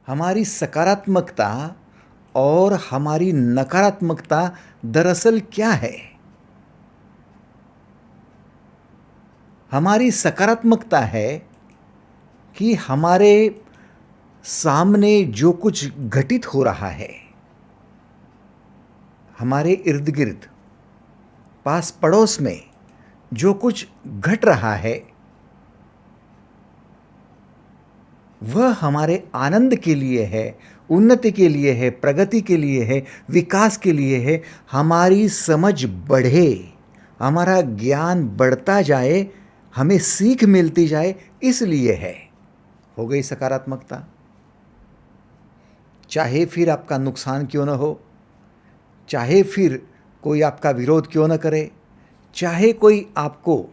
हमारी सकारात्मकता और हमारी नकारात्मकता दरअसल क्या है? हमारी सकारात्मकता है कि हमारे सामने जो कुछ घटित हो रहा है, हमारे इर्द गिर्द पास पड़ोस में जो कुछ घट रहा है, वह हमारे आनंद के लिए है, उन्नति के लिए है, प्रगति के लिए है, विकास के लिए है, हमारी समझ बढ़े, हमारा ज्ञान बढ़ता जाए, हमें सीख मिलती जाए, इसलिए है। हो गई सकारात्मकता। चाहे फिर आपका नुकसान क्यों न हो, चाहे फिर कोई आपका विरोध क्यों न करे, चाहे कोई आपको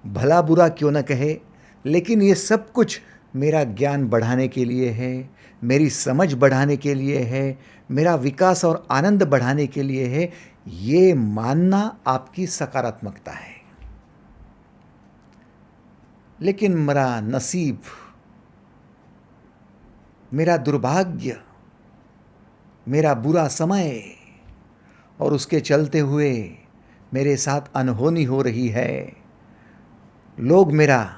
भला बुरा क्यों न कहे, लेकिन ये सब कुछ मेरा ज्ञान बढ़ाने के लिए है, मेरी समझ बढ़ाने के लिए है, मेरा विकास और आनंद बढ़ाने के लिए है, ये मानना आपकी सकारात्मकता है। लेकिन मेरा नसीब, मेरा दुर्भाग्य, मेरा बुरा समय और उसके चलते हुए मेरे साथ अनहोनी हो रही है, लोग मेरा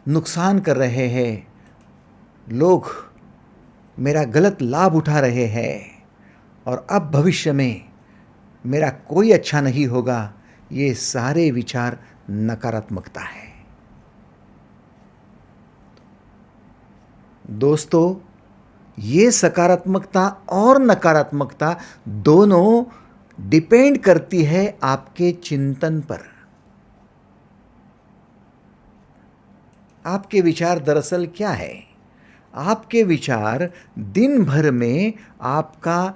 नुकसान कर रहे हैं, लोग मेरा गलत लाभ उठा रहे हैं और अब भविष्य में मेरा कोई अच्छा नहीं होगा, ये सारे विचार नकारात्मकता है। दोस्तों, ये सकारात्मकता और नकारात्मकता दोनों डिपेंड करती है आपके चिंतन पर। आपके विचार दरअसल क्या है? आपके विचार दिन भर में आपका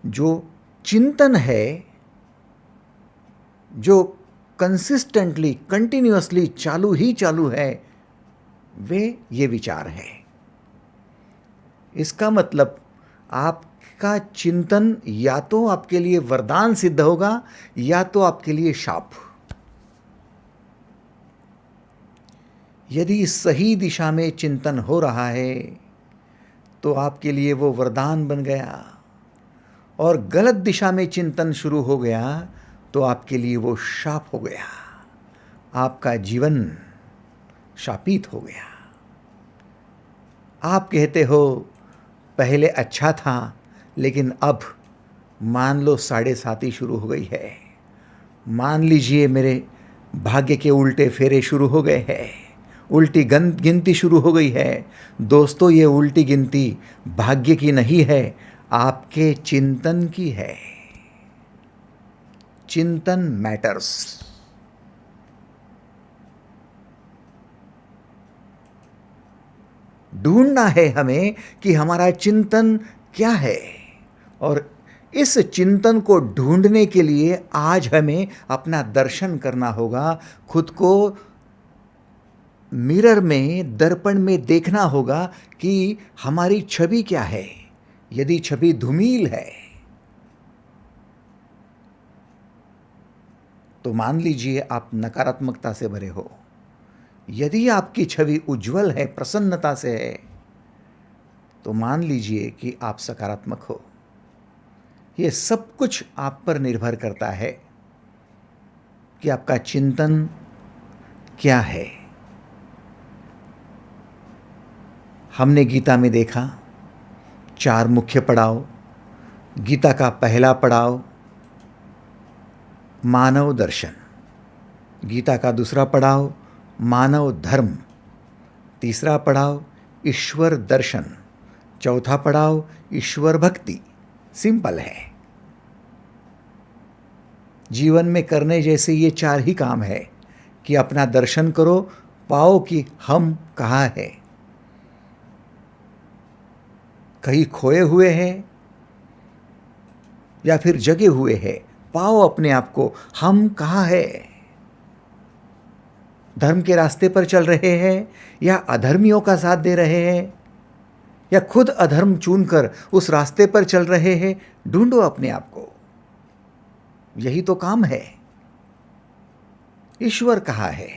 जो चिंतन है, जो कंसिस्टेंटली, कंटिन्यूअसली चालू है, वे ये विचार है। इसका मतलब आपका चिंतन या तो आपके लिए वरदान सिद्ध होगा या तो आपके लिए शाप। यदि सही दिशा में चिंतन हो रहा है तो आपके लिए वो वरदान बन गया, और गलत दिशा में चिंतन शुरू हो गया तो आपके लिए वो शाप हो गया, आपका जीवन शापित हो गया। आप कहते हो पहले अच्छा था, लेकिन अब मान लो 7.5 शुरू हो गई है, मान लीजिए मेरे भाग्य के उल्टे फेरे शुरू हो गए हैं, उल्टी गिनती शुरू हो गई है। दोस्तों, ये उल्टी गिनती भाग्य की नहीं है, आपके चिंतन की है। चिंतन मैटर्स। ढूंढना है हमें कि हमारा चिंतन क्या है, और इस चिंतन को ढूंढने के लिए आज हमें अपना दर्शन करना होगा, खुद को मिरर में, दर्पण में देखना होगा कि हमारी छवि क्या है। यदि छवि धूमिल है तो मान लीजिए आप नकारात्मकता से भरे हो। यदि आपकी छवि उज्जवल है, प्रसन्नता से है, तो मान लीजिए कि आप सकारात्मक हो। ये सब कुछ आप पर निर्भर करता है कि आपका चिंतन क्या है। हमने गीता में देखा 4 मुख्य पड़ाव। गीता का पहला पड़ाव मानव दर्शन, गीता का दूसरा पड़ाव मानव धर्म, तीसरा पड़ाव ईश्वर दर्शन, चौथा पड़ाव ईश्वर भक्ति। सिंपल है। जीवन में करने जैसे ये 4 ही काम है कि अपना दर्शन करो, पाओ कि हम कहाँ हैं। कहीं खोए हुए हैं या फिर जगे हुए हैं, पाओ अपने आप को, हम कहाँ हैं। धर्म के रास्ते पर चल रहे हैं या अधर्मियों का साथ दे रहे हैं, या खुद अधर्म चुनकर उस रास्ते पर चल रहे हैं। ढूंढो अपने आप को, यही तो काम है। ईश्वर कहाँ है,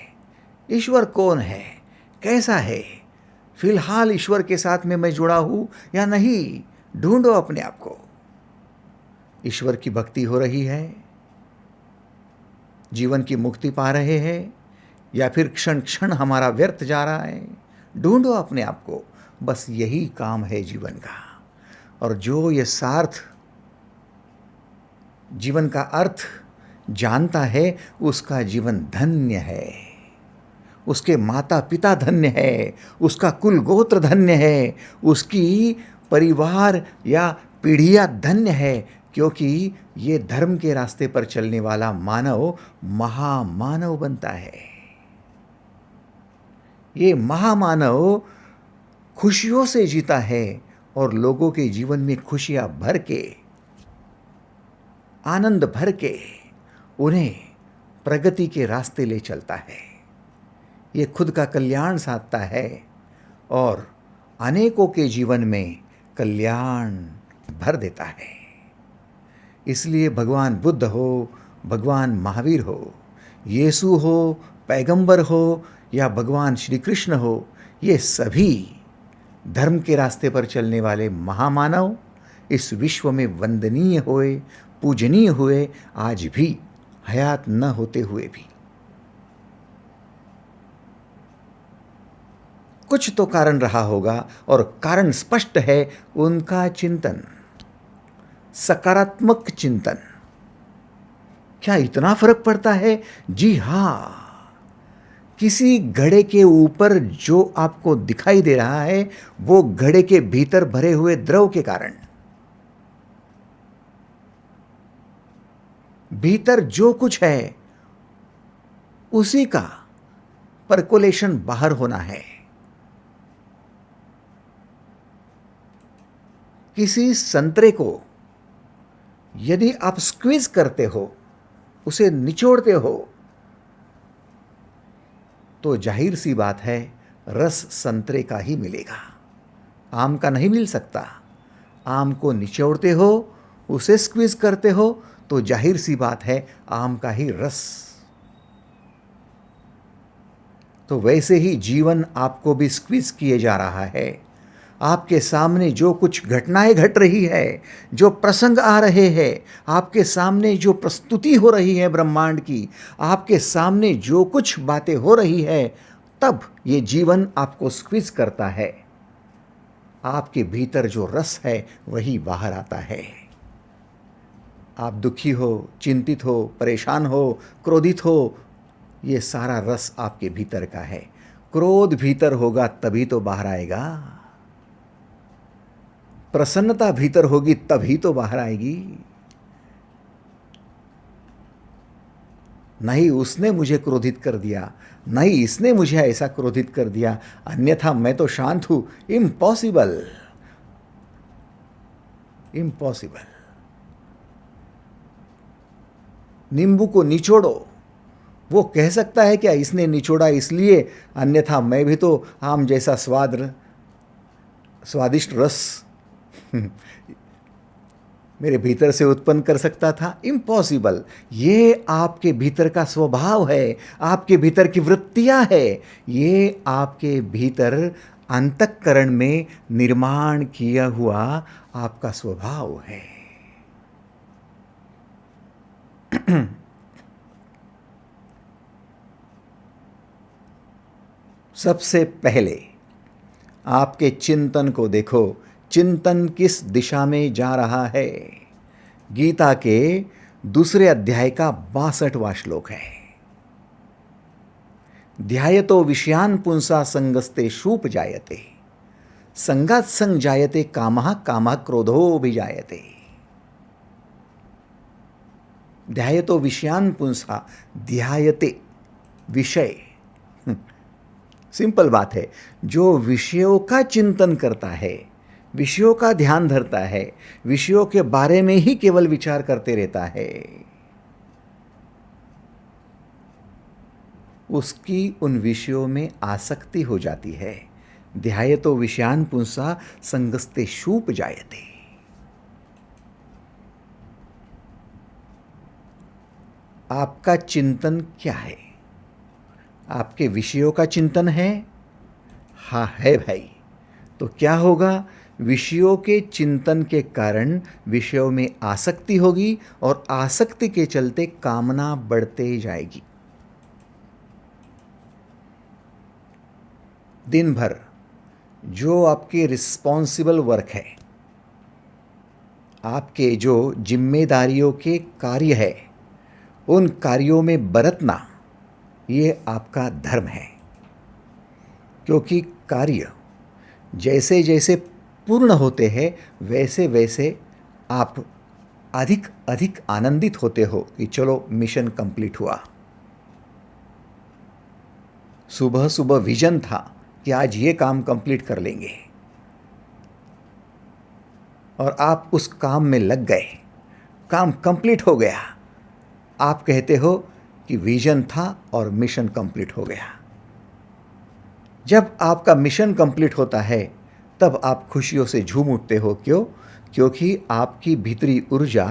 ईश्वर कौन है, कैसा है, फिलहाल ईश्वर के साथ में मैं जुड़ा हूं या नहीं, ढूंढो अपने आप को। ईश्वर की भक्ति हो रही है, जीवन की मुक्ति पा रहे हैं, या फिर क्षण क्षण हमारा व्यर्थ जा रहा है, ढूंढो अपने आप को। बस यही काम है जीवन का। और जो ये सार्थ जीवन का अर्थ जानता है, उसका जीवन धन्य है, उसके माता पिता धन्य है, उसका कुल गोत्र धन्य है, उसकी परिवार या पीढ़ियाँ धन्य है, क्योंकि ये धर्म के रास्ते पर चलने वाला मानव महामानव बनता है। ये महामानव खुशियों से जीता है और लोगों के जीवन में खुशियाँ भर के, आनंद भर के उन्हें प्रगति के रास्ते ले चलता है। ये खुद का कल्याण साधता है और अनेकों के जीवन में कल्याण भर देता है। इसलिए भगवान बुद्ध हो, भगवान महावीर हो, यीशु हो, पैगंबर हो या भगवान श्री कृष्ण हो, ये सभी धर्म के रास्ते पर चलने वाले महामानव इस विश्व में वंदनीय हुए, पूजनीय हुए, आज भी हयात न होते हुए भी। कुछ तो कारण रहा होगा और कारण स्पष्ट है, उनका चिंतन, सकारात्मक चिंतन। क्या इतना फर्क पड़ता है? जी हाँ। किसी घड़े के ऊपर जो आपको दिखाई दे रहा है, वो घड़े के भीतर भरे हुए द्रव के कारण, भीतर जो कुछ है उसी का परकोलेशन बाहर होना है। किसी संतरे को यदि आप स्क्वीज करते हो, उसे निचोड़ते हो, तो जाहिर सी बात है रस संतरे का ही मिलेगा, आम का नहीं मिल सकता। आम को निचोड़ते हो, उसे स्क्वीज करते हो, तो जाहिर सी बात है आम का ही रस। तो वैसे ही जीवन आपको भी स्क्वीज किए जा रहा है। आपके सामने जो कुछ घटनाएं घट रही है, जो प्रसंग आ रहे हैं, आपके सामने जो प्रस्तुति हो रही है ब्रह्मांड की, आपके सामने जो कुछ बातें हो रही है, तब ये जीवन आपको स्क्वीज करता है। आपके भीतर जो रस है वही बाहर आता है। आप दुखी हो, चिंतित हो, परेशान हो, क्रोधित हो, ये सारा रस आपके भीतर का है। क्रोध भीतर होगा तभी तो बाहर आएगा, प्रसन्नता भीतर होगी तभी तो बाहर आएगी। नहीं उसने मुझे क्रोधित कर दिया, नहीं इसने मुझे ऐसा क्रोधित कर दिया, अन्यथा मैं तो शांत हूं, इम्पॉसिबल, इम्पॉसिबल। नींबू को निचोड़ो, वो कह सकता है क्या इसने निचोड़ा इसलिए, अन्यथा मैं भी तो आम जैसा स्वादिष्ट रस मेरे भीतर से उत्पन्न कर सकता था? इम्पॉसिबल। ये आपके भीतर का स्वभाव है, आपके भीतर की वृत्तियां है, ये आपके भीतर अंतःकरण में निर्माण किया हुआ आपका स्वभाव है। सबसे पहले आपके चिंतन को देखो, चिंतन किस दिशा में जा रहा है। गीता के दूसरे अध्याय का 62वां श्लोक है। ध्यायतो विषयान पुंसा संगस्ते शूप जायते, संगात संग जायते कामः, कामः क्रोधो भी जायते। ध्यायतो विषयान पुंसा, ध्यायते विषय, सिंपल बात है। जो विषयों का चिंतन करता है, विषयों का ध्यान धरता है, विषयों के बारे में ही केवल विचार करते रहता है, उसकी उन विषयों में आसक्ति हो जाती है। ध्यायतो विषयान पुंसा संगस्ते शूप जायते। आपका चिंतन क्या है? आपके विषयों का चिंतन है, हाँ है भाई। तो क्या होगा? विषयों के चिंतन के कारण विषयों में आसक्ति होगी और आसक्ति के चलते कामना बढ़ते जाएगी। दिन भर जो आपके रिस्पॉन्सिबल वर्क है, आपके जो जिम्मेदारियों के कार्य है, उन कार्यों में बरतना ये आपका धर्म है। क्योंकि कार्य जैसे जैसे पूर्ण होते हैं वैसे वैसे आप अधिक अधिक आनंदित होते हो कि चलो मिशन कंप्लीट हुआ। सुबह सुबह विजन था कि आज ये काम कंप्लीट कर लेंगे और आप उस काम में लग गए, काम कंप्लीट हो गया। आप कहते हो कि विजन था और मिशन कंप्लीट हो गया। जब आपका मिशन कंप्लीट होता है तब आप खुशियों से झूम उठते हो। क्यों? क्योंकि आपकी भीतरी ऊर्जा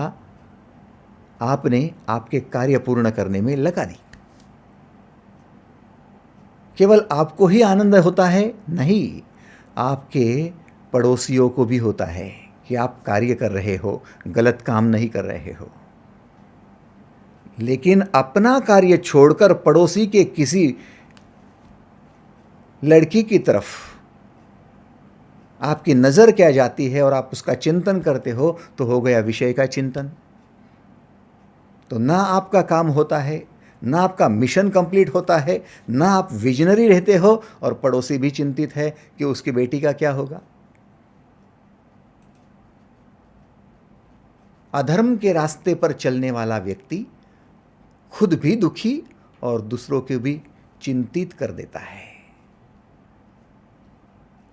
आपने आपके कार्य पूर्ण करने में लगा दी। केवल आपको ही आनंद होता है? नहीं, आपके पड़ोसियों को भी होता है कि आप कार्य कर रहे हो, गलत काम नहीं कर रहे हो। लेकिन अपना कार्य छोड़कर पड़ोसी के किसी लड़की की तरफ आपकी नज़र क्या जाती है और आप उसका चिंतन करते हो तो हो गया विषय का चिंतन। तो ना आपका काम होता है, ना आपका मिशन कंप्लीट होता है, ना आप विजनरी रहते हो और पड़ोसी भी चिंतित है कि उसकी बेटी का क्या होगा। अधर्म के रास्ते पर चलने वाला व्यक्ति खुद भी दुखी और दूसरों को भी चिंतित कर देता है,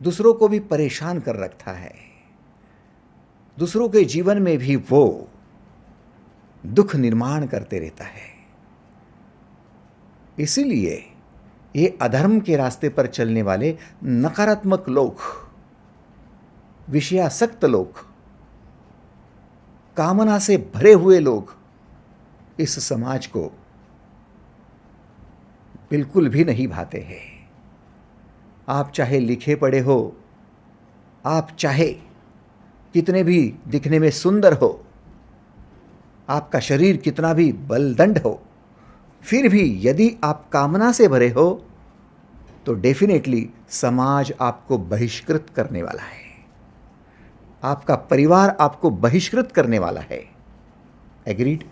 दूसरों को भी परेशान कर रखता है। दूसरों के जीवन में भी वो दुख निर्माण करते रहता है। इसीलिए ये अधर्म के रास्ते पर चलने वाले नकारात्मक लोग, विषयासक्त लोग, कामना से भरे हुए लोग इस समाज को बिल्कुल भी नहीं भाते हैं। आप चाहे लिखे पढ़े हो, आप चाहे कितने भी दिखने में सुंदर हो, आपका शरीर कितना भी बलदंड हो, फिर भी यदि आप कामना से भरे हो तो डेफिनेटली समाज आपको बहिष्कृत करने वाला है, आपका परिवार आपको बहिष्कृत करने वाला है। एग्रीड?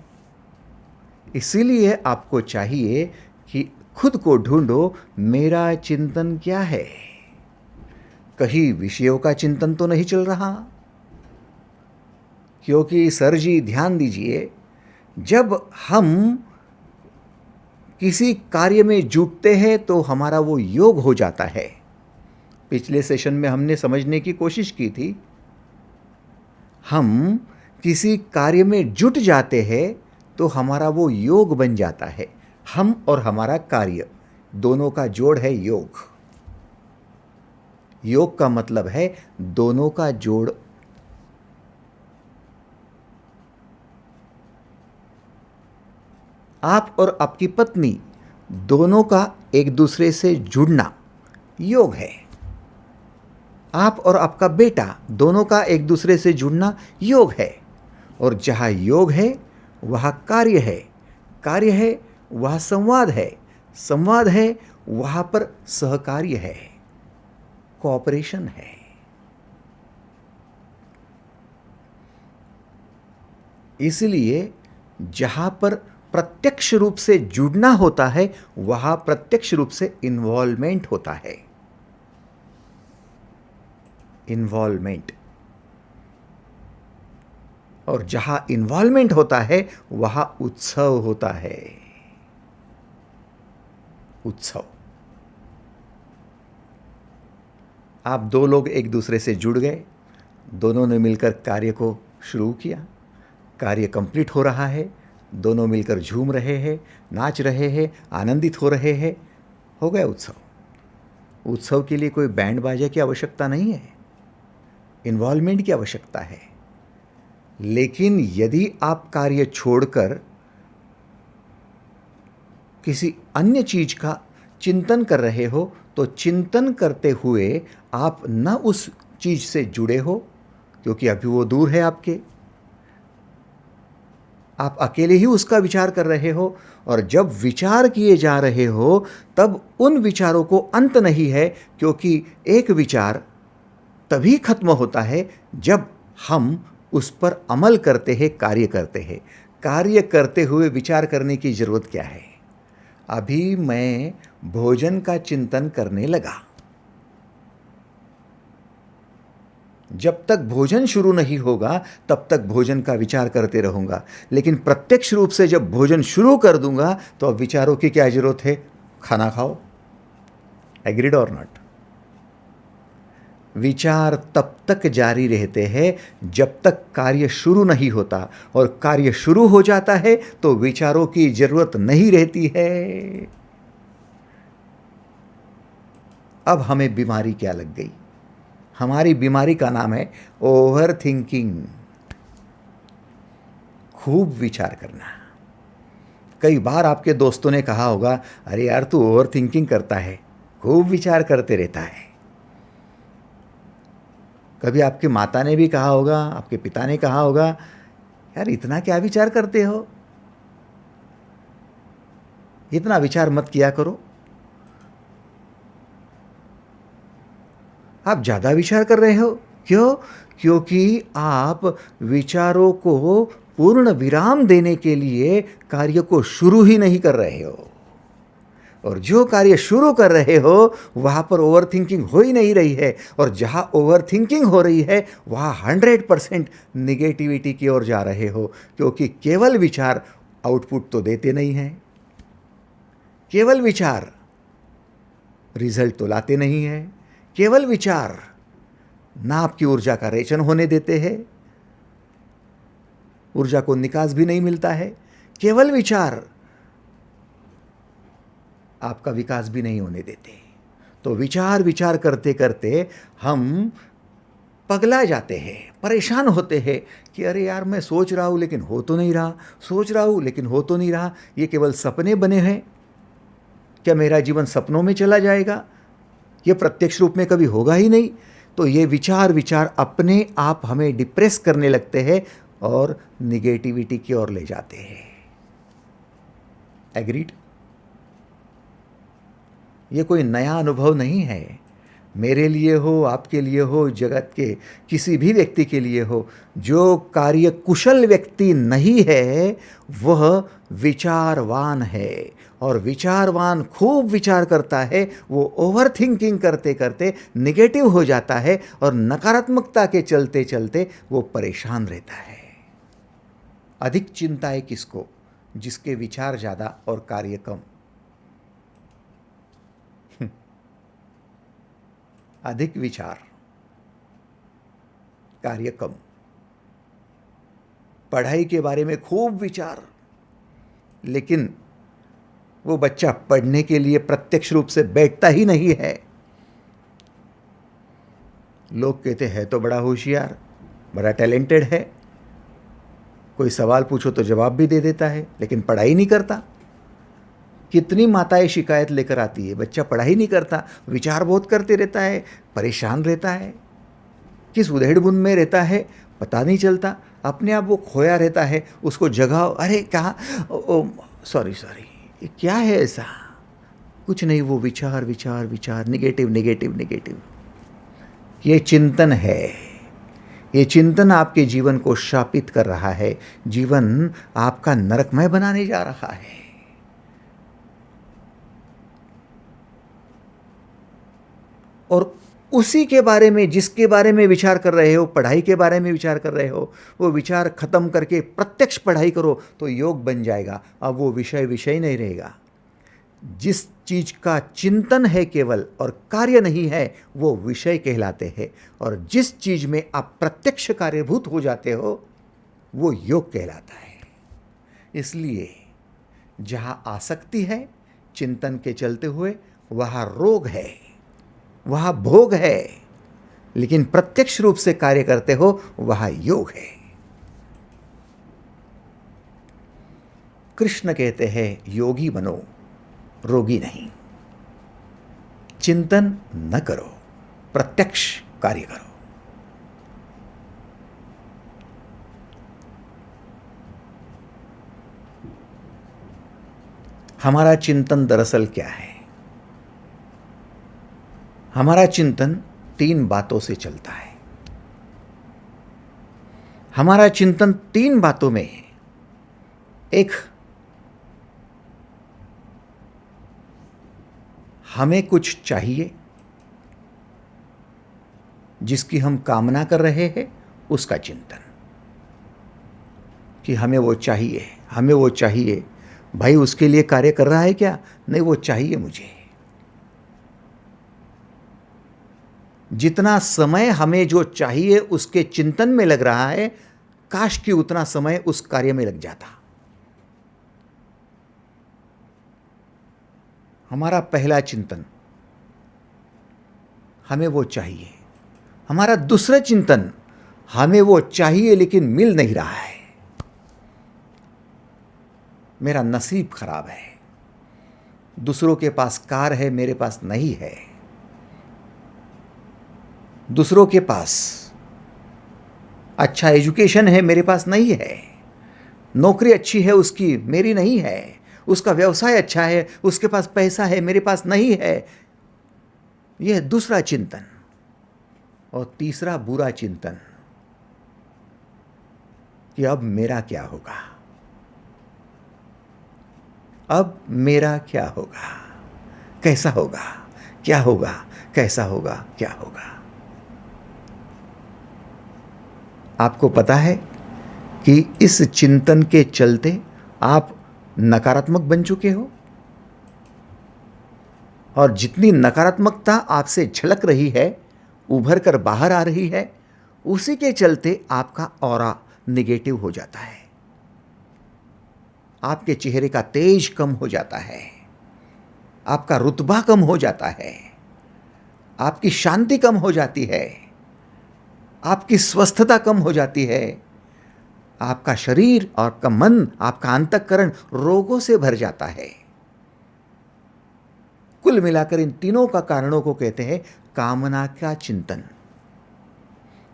इसीलिए आपको चाहिए कि खुद को ढूंढो, मेरा चिंतन क्या है। कहीं विषयों का चिंतन तो नहीं चल रहा? क्योंकि सर जी ध्यान दीजिए, जब हम किसी कार्य में जुटते हैं तो हमारा वो योग हो जाता है। पिछले सेशन में हमने समझने की कोशिश की थी, हम किसी कार्य में जुट जाते हैं तो हमारा वो योग बन जाता है। हम और हमारा कार्य दोनों का जोड़ है योग। योग का मतलब है दोनों का जोड़। आप और आपकी पत्नी दोनों का एक दूसरे से जुड़ना योग है। आप और आपका बेटा दोनों का एक दूसरे से जुड़ना योग है। और जहाँ योग है वहाँ कार्य है, कार्य है वहाँ संवाद है, संवाद है वहाँ पर सहकार्य है, कोऑपरेशन है। इसलिए जहाँ पर प्रत्यक्ष रूप से जुड़ना होता है वहाँ प्रत्यक्ष रूप से इन्वॉल्वमेंट होता है। इन्वॉल्वमेंट। और जहां इन्वॉल्वमेंट होता है वहां उत्सव होता है। उत्सव। आप दो लोग एक दूसरे से जुड़ गए, दोनों ने मिलकर कार्य को शुरू किया, कार्य कंप्लीट हो रहा है, दोनों मिलकर झूम रहे हैं, नाच रहे हैं, आनंदित हो रहे हैं, हो गया उत्सव। उत्सव के लिए कोई बैंड बाजा की आवश्यकता नहीं है, इन्वॉल्वमेंट की आवश्यकता है। लेकिन यदि आप कार्य छोड़कर किसी अन्य चीज का चिंतन कर रहे हो तो चिंतन करते हुए आप न उस चीज से जुड़े हो, क्योंकि अभी वो दूर है आपके, आप अकेले ही उसका विचार कर रहे हो, और जब विचार किए जा रहे हो तब उन विचारों को अंत नहीं है, क्योंकि एक विचार तभी खत्म होता है जब हम उस पर अमल करते हैं, कार्य करते हैं। कार्य करते हुए विचार करने की जरूरत क्या है? अभी मैं भोजन का चिंतन करने लगा, जब तक भोजन शुरू नहीं होगा तब तक भोजन का विचार करते रहूंगा, लेकिन प्रत्यक्ष रूप से जब भोजन शुरू कर दूंगा तो अब विचारों की क्या जरूरत है? खाना खाओ। एग्रीड और नॉट? विचार तब तक जारी रहते हैं जब तक कार्य शुरू नहीं होता, और कार्य शुरू हो जाता है तो विचारों की जरूरत नहीं रहती है। अब हमें बीमारी क्या लग गई? हमारी बीमारी का नाम है ओवर थिंकिंग, खूब विचार करना। कई बार आपके दोस्तों ने कहा होगा, अरे यार तू ओवर थिंकिंग करता है, खूब विचार करते रहता है। कभी आपकी माता ने भी कहा होगा, आपके पिता ने कहा होगा, यार इतना क्या विचार करते हो, इतना विचार मत किया करो। आप ज़्यादा विचार कर रहे हो। क्यों? क्योंकि आप विचारों को पूर्ण विराम देने के लिए कार्य को शुरू ही नहीं कर रहे हो, और जो कार्य शुरू कर रहे हो वहाँ पर ओवर थिंकिंग हो ही नहीं रही है, और जहाँ ओवर थिंकिंग हो रही है वहाँ 100% निगेटिविटी की ओर जा रहे हो, क्योंकि केवल विचार आउटपुट तो देते नहीं हैं, केवल विचार रिजल्ट तो लाते नहीं हैं, केवल विचार ना आपकी ऊर्जा का रेचन होने देते हैं, ऊर्जा को निकास भी नहीं मिलता है, केवल विचार आपका विकास भी नहीं होने देते। तो विचार विचार करते करते हम पगला जाते हैं, परेशान होते हैं कि अरे यार मैं सोच रहा हूँ लेकिन हो तो नहीं रहा, सोच रहा हूँ लेकिन हो तो नहीं रहा, ये केवल सपने बने हैं, क्या मेरा जीवन सपनों में चला जाएगा? ये प्रत्यक्ष रूप में कभी होगा ही नहीं। तो ये विचार विचार अपने आप हमें डिप्रेस करने लगते हैं और निगेटिविटी की ओर ले जाते हैं। एग्रीड? ये कोई नया अनुभव नहीं है, मेरे लिए हो, आपके लिए हो, जगत के किसी भी व्यक्ति के लिए हो। जो कार्य कुशल व्यक्ति नहीं है वह विचारवान है, और विचारवान खूब विचार करता है, वो ओवर थिंकिंग करते करते निगेटिव हो जाता है, और नकारात्मकता के चलते चलते वो परेशान रहता है। अधिक चिंता है किसको? जिसके विचार ज़्यादा और कार्य कम। अधिक विचार, कार्य कम। पढ़ाई के बारे में खूब विचार, लेकिन वो बच्चा पढ़ने के लिए प्रत्यक्ष रूप से बैठता ही नहीं है। लोग कहते हैं तो बड़ा होशियार, बड़ा टैलेंटेड है, कोई सवाल पूछो तो जवाब भी दे देता है, लेकिन पढ़ाई नहीं करता। कितनी माताएं शिकायत लेकर आती है, बच्चा पढ़ाई नहीं करता, विचार बहुत करते रहता है, परेशान रहता है, किस उधेड़-बुन में रहता है पता नहीं चलता, अपने आप वो खोया रहता है, उसको जगाओ, अरे कहाँ, सॉरी ये क्या है ऐसा? कुछ नहीं, वो विचार विचार विचार, निगेटिव निगेटिव निगेटिव। ये चिंतन है, ये चिंतन आपके जीवन को शापित कर रहा है, जीवन आपका नरकमय बनाने जा रहा है। और उसी के बारे में, जिसके बारे में विचार कर रहे हो, पढ़ाई के बारे में विचार कर रहे हो, वो विचार खत्म करके प्रत्यक्ष पढ़ाई करो तो योग बन जाएगा। अब वो विषय विषय नहीं रहेगा। जिस चीज का चिंतन है केवल और कार्य नहीं है वो विषय कहलाते हैं, और जिस चीज में आप प्रत्यक्ष कार्यभूत हो जाते हो वो योग कहलाता है। इसलिए जहां आसक्ति है चिंतन के चलते हुए, वहां रोग है, वहां भोग है, लेकिन प्रत्यक्ष रूप से कार्य करते हो वहां योग है। कृष्ण कहते हैं योगी बनो, रोगी नहीं। चिंतन न करो, प्रत्यक्ष कार्य करो। हमारा चिंतन दरअसल क्या है? हमारा चिंतन 3 बातों से चलता है। हमारा चिंतन 3 बातों में है। एक, हमें कुछ चाहिए, जिसकी हम कामना कर रहे हैं, उसका चिंतन, कि हमें वो चाहिए, हमें वो चाहिए। भाई उसके लिए कार्य कर रहा है क्या? नहीं, वो चाहिए मुझे। जितना समय हमें जो चाहिए उसके चिंतन में लग रहा है, काश कि उतना समय उस कार्य में लग जाता। हमारा पहला चिंतन, हमें वो चाहिए। हमारा दूसरा चिंतन, हमें वो चाहिए लेकिन मिल नहीं रहा है, मेरा नसीब खराब है, दूसरों के पास कार है, मेरे पास नहीं है, दूसरों के पास अच्छा एजुकेशन है, मेरे पास नहीं है, नौकरी अच्छी है उसकी, मेरी नहीं है, उसका व्यवसाय अच्छा है, उसके पास पैसा है, मेरे पास नहीं है। यह दूसरा चिंतन। और तीसरा बुरा चिंतन, कि अब मेरा क्या होगा, अब मेरा क्या होगा, कैसा होगा, क्या होगा, कैसा होगा, क्या होगा। आपको पता है कि इस चिंतन के चलते आप नकारात्मक बन चुके हो, और जितनी नकारात्मकता आपसे झलक रही है, उभर कर बाहर आ रही है, उसी के चलते आपका ऑरा निगेटिव हो जाता है, आपके चेहरे का तेज कम हो जाता है, आपका रुतबा कम हो जाता है, आपकी शांति कम हो जाती है, आपकी स्वस्थता कम हो जाती है, आपका शरीर और आपका मन, आपका अंतःकरण रोगों से भर जाता है। कुल मिलाकर इन तीनों का कारणों को कहते हैं कामना का चिंतन।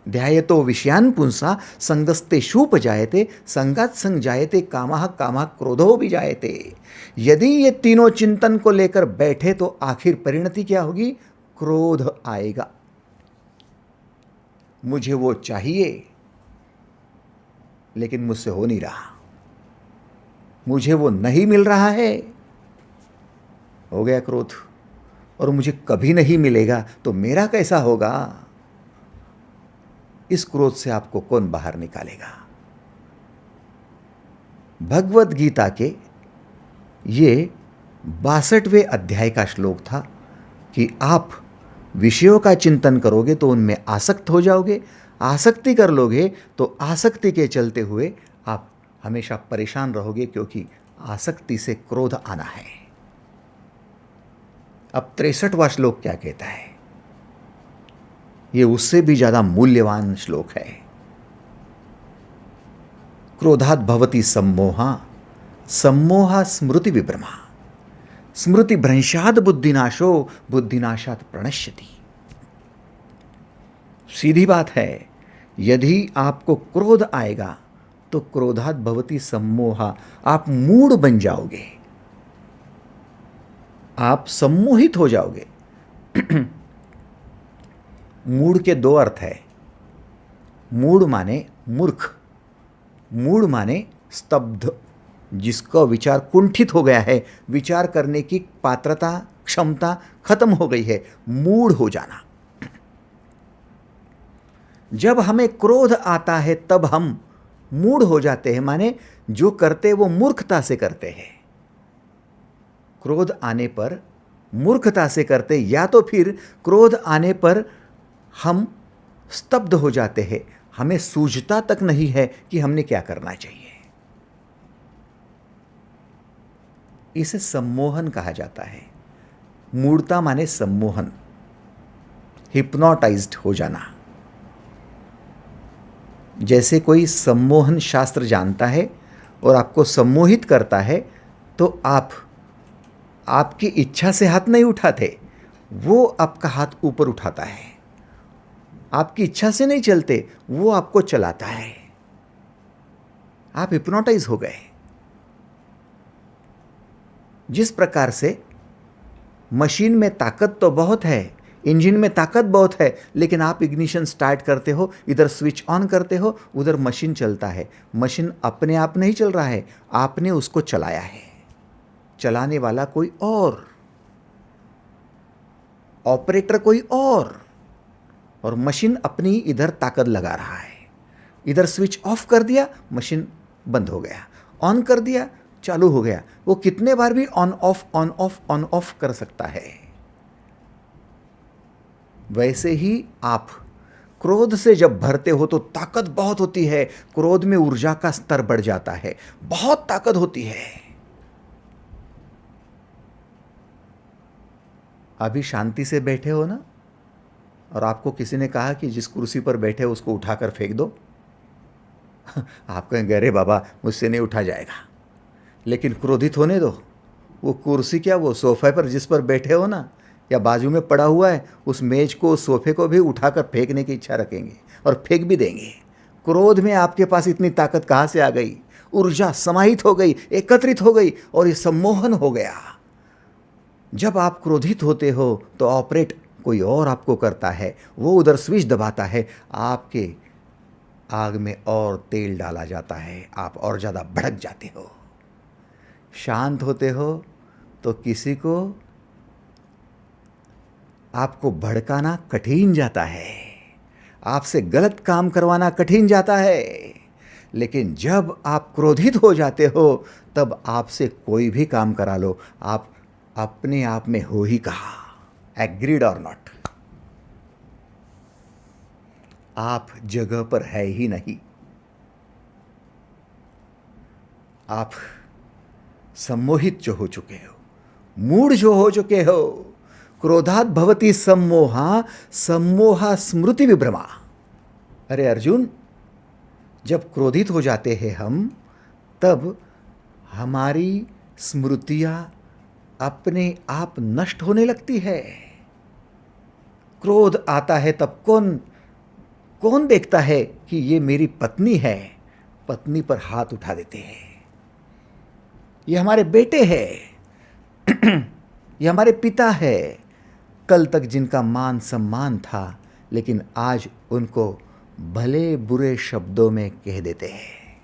ध्यायतो विषयान पुंसा संगस्ते शूप जायते, संगात संग जायते कामः कामः क्रोधो भी जायते। यदि ये तीनों चिंतन को लेकर बैठे तो आखिर परिणति क्या होगी? क्रोध आएगा। मुझे वो चाहिए लेकिन मुझसे हो नहीं रहा, मुझे वो नहीं मिल रहा है, हो गया क्रोध। और मुझे कभी नहीं मिलेगा तो मेरा कैसा होगा? इस क्रोध से आपको कौन बाहर निकालेगा? भगवत गीता के ये 62वें अध्याय का श्लोक था कि आप विषयों का चिंतन करोगे तो उनमें आसक्त हो जाओगे, आसक्ति कर लोगे तो आसक्ति के चलते हुए आप हमेशा परेशान रहोगे, क्योंकि आसक्ति से क्रोध आना है। अब 63वां श्लोक क्या कहता है? ये उससे भी ज्यादा मूल्यवान श्लोक है। क्रोधात् भवति सम्मोहा, सम्मोहा स्मृति विभ्रमा, स्मृति भ्रंशात् बुद्धिनाशो, बुद्धिनाशात् प्रणश्यति। सीधी बात है, यदि आपको क्रोध आएगा तो क्रोधात् भवति सम्मोहा, आप मूढ़ बन जाओगे, आप सम्मोहित हो जाओगे। मूढ़ के 2 अर्थ है। मूढ़ माने मूर्ख, मूढ़ माने स्तब्ध, जिसका विचार कुंठित हो गया है, विचार करने की पात्रता क्षमता खत्म हो गई है, मूढ़ हो जाना। जब हमें क्रोध आता है तब हम मूढ़ हो जाते हैं, माने जो करते वो मूर्खता से करते हैं। क्रोध आने पर मूर्खता से करते, या तो फिर क्रोध आने पर हम स्तब्ध हो जाते हैं, हमें सूझता तक नहीं है कि हमने क्या करना चाहिए। इसे सम्मोहन कहा जाता है। मूढ़ता माने सम्मोहन, हिप्नोटाइज्ड हो जाना। जैसे कोई सम्मोहन शास्त्र जानता है और आपको सम्मोहित करता है, तो आप आपकी इच्छा से हाथ नहीं उठाते, वो आपका हाथ ऊपर उठाता है। आपकी इच्छा से नहीं चलते, वो आपको चलाता है। आप हिप्नोटाइज हो गए। जिस प्रकार से मशीन में ताकत तो बहुत है, इंजन में ताकत बहुत है, लेकिन आप इग्निशन स्टार्ट करते हो, इधर स्विच ऑन करते हो, उधर मशीन चलता है। मशीन अपने आप नहीं चल रहा है, आपने उसको चलाया है। चलाने वाला कोई और, ऑपरेटर कोई और मशीन अपनी इधर ताकत लगा रहा है। इधर स्विच ऑफ कर दिया, मशीन बंद हो गया, ऑन कर दिया, चालू हो गया। वो कितने बार भी on off on off on off कर सकता है। वैसे ही आप क्रोध से जब भरते हो तो ताकत बहुत होती है, क्रोध में ऊर्जा का स्तर बढ़ जाता है, बहुत ताकत होती है। अभी शांति से बैठे हो ना, और आपको किसी ने कहा कि जिस कुर्सी पर बैठे हो उसको उठाकर फेंक दो। आप कहेंगे अरे बाबा मुझसे नहीं उठा जाएगा, लेकिन क्रोधित होने दो। वो कुर्सी क्या, वो सोफे पर जिस पर बैठे हो ना, या बाजू में पड़ा हुआ है, उस मेज को, उस सोफे को भी उठाकर फेंकने की इच्छा रखेंगे और फेंक भी देंगे। क्रोध में आपके पास इतनी ताकत कहाँ से आ गई? ऊर्जा समाहित हो गई, एकत्रित हो गई और ये सम्मोहन हो गया। जब आप क्रोधित होते हो तो ऑपरेट कोई और आपको करता है, वो उधर स्विच दबाता है, आपके आग में और तेल डाला जाता है, आप और ज़्यादा भड़क जाते हो। शांत होते हो तो किसी को आपको भड़काना कठिन जाता है, आपसे गलत काम करवाना कठिन जाता है। लेकिन जब आप क्रोधित हो जाते हो तब आपसे कोई भी काम करा लो, आप अपने आप में हो ही कहा, एग्रीड और नॉट, आप जगह पर है ही नहीं। आप सम्मोहित जो हो चुके हो, मूढ़ जो हो चुके हो। क्रोधात् भवति सम्मोहा, सम्मोहा स्मृति विभ्रमा। अरे अर्जुन, जब क्रोधित हो जाते हैं हम, तब हमारी स्मृतियां अपने आप नष्ट होने लगती है। क्रोध आता है तब कौन देखता है कि ये मेरी पत्नी है? पत्नी पर हाथ उठा देते हैं। ये हमारे बेटे हैं, ये हमारे पिता है। कल तक जिनका मान सम्मान था, लेकिन आज उनको भले बुरे शब्दों में कह देते हैं।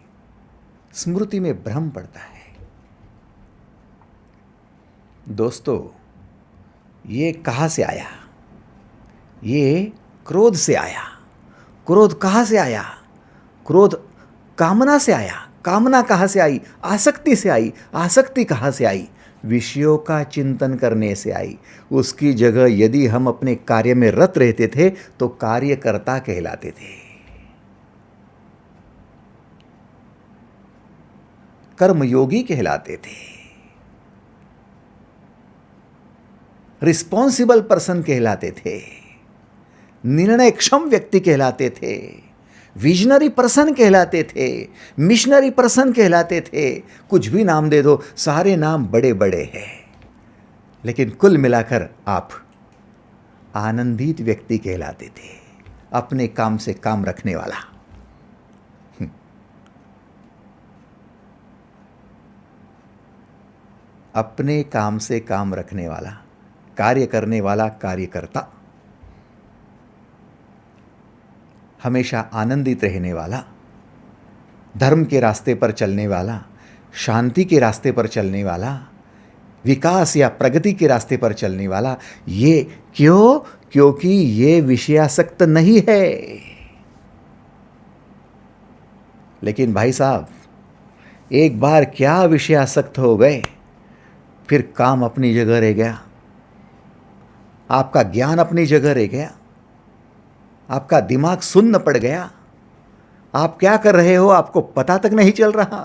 स्मृति में भ्रम पड़ता है। दोस्तों, ये कहाँ से आया? ये क्रोध से आया। क्रोध कहाँ से आया? क्रोध कामना से आया। कामना कहाँ से आई? आसक्ति से आई। आसक्ति कहाँ से आई? विषयों का चिंतन करने से आई। उसकी जगह यदि हम अपने कार्य में रत रहते थे तो कार्यकर्ता कहलाते थे, कर्मयोगी कहलाते थे, रिस्पॉन्सिबल पर्सन कहलाते थे, निर्णय क्षम व्यक्ति कहलाते थे, विजनरी पर्सन कहलाते थे, मिशनरी पर्सन कहलाते थे। कुछ भी नाम दे दो, सारे नाम बड़े बड़े हैं, लेकिन कुल मिलाकर आप आनंदित व्यक्ति कहलाते थे, अपने काम से काम रखने वाला। अपने काम से काम रखने वाला, कार्य करने वाला, कार्यकर्ता, हमेशा आनंदित रहने वाला, धर्म के रास्ते पर चलने वाला, शांति के रास्ते पर चलने वाला, विकास या प्रगति के रास्ते पर चलने वाला। ये क्यों? क्योंकि ये विषयासक्त नहीं है। लेकिन भाई साहब, एक बार क्या विषयासक्त हो गए, फिर काम अपनी जगह रह गया, आपका ज्ञान अपनी जगह रह गया, आपका दिमाग सुन्न पड़ गया। आप क्या कर रहे हो आपको पता तक नहीं चल रहा।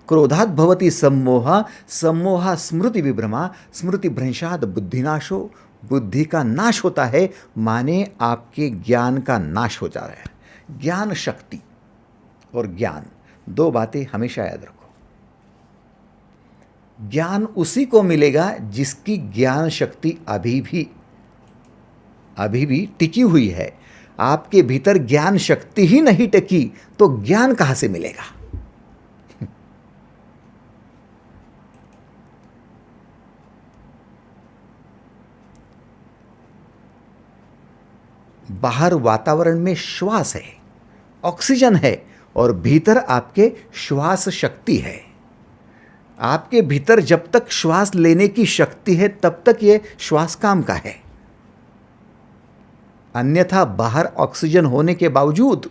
क्रोधात् भवति सम्मोहा, सम्मोहा स्मृति विभ्रमा, स्मृति भ्रंशात् बुद्धिनाशो। बुद्धि का नाश होता है, माने आपके ज्ञान का नाश हो जा रहा है। ज्ञान शक्ति और ज्ञान, दो बातें हमेशा याद रखो। ज्ञान उसी को मिलेगा जिसकी ज्ञान शक्ति अभी भी टिकी हुई है। आपके भीतर ज्ञान शक्ति ही नहीं टिकी तो ज्ञान कहां से मिलेगा? बाहर वातावरण में श्वास है, ऑक्सीजन है, और भीतर आपके श्वास शक्ति है। आपके भीतर जब तक श्वास लेने की शक्ति है तब तक ये श्वास काम का है। अन्यथा बाहर ऑक्सीजन होने के बावजूद,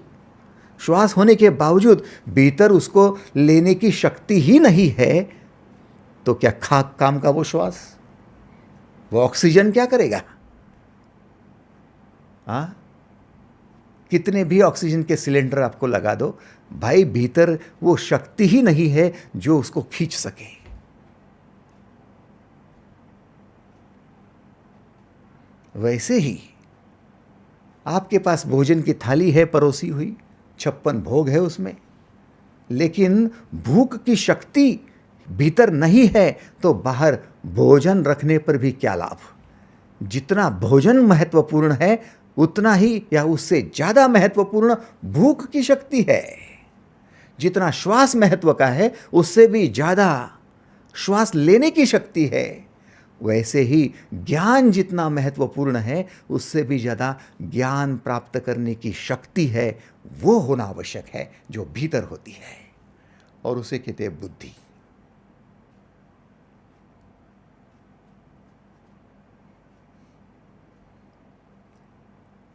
श्वास होने के बावजूद भीतर उसको लेने की शक्ति ही नहीं है तो क्या खाक काम का वो श्वास? वो ऑक्सीजन क्या करेगा? कितने भी ऑक्सीजन के सिलेंडर आपको लगा दो, भाई भीतर वो शक्ति ही नहीं है जो उसको खींच सके। वैसे ही आपके पास भोजन की थाली है परोसी हुई, 56 भोग है उसमें, लेकिन भूख की शक्ति भीतर नहीं है तो बाहर भोजन रखने पर भी क्या लाभ? जितना भोजन महत्वपूर्ण है उतना ही या उससे ज्यादा महत्वपूर्ण भूख की शक्ति है। जितना श्वास महत्व का है उससे भी ज्यादा श्वास लेने की शक्ति है। वैसे ही ज्ञान जितना महत्वपूर्ण है उससे भी ज्यादा ज्ञान प्राप्त करने की शक्ति है। वो होना आवश्यक है जो भीतर होती है, और उसे कहते हैं बुद्धि।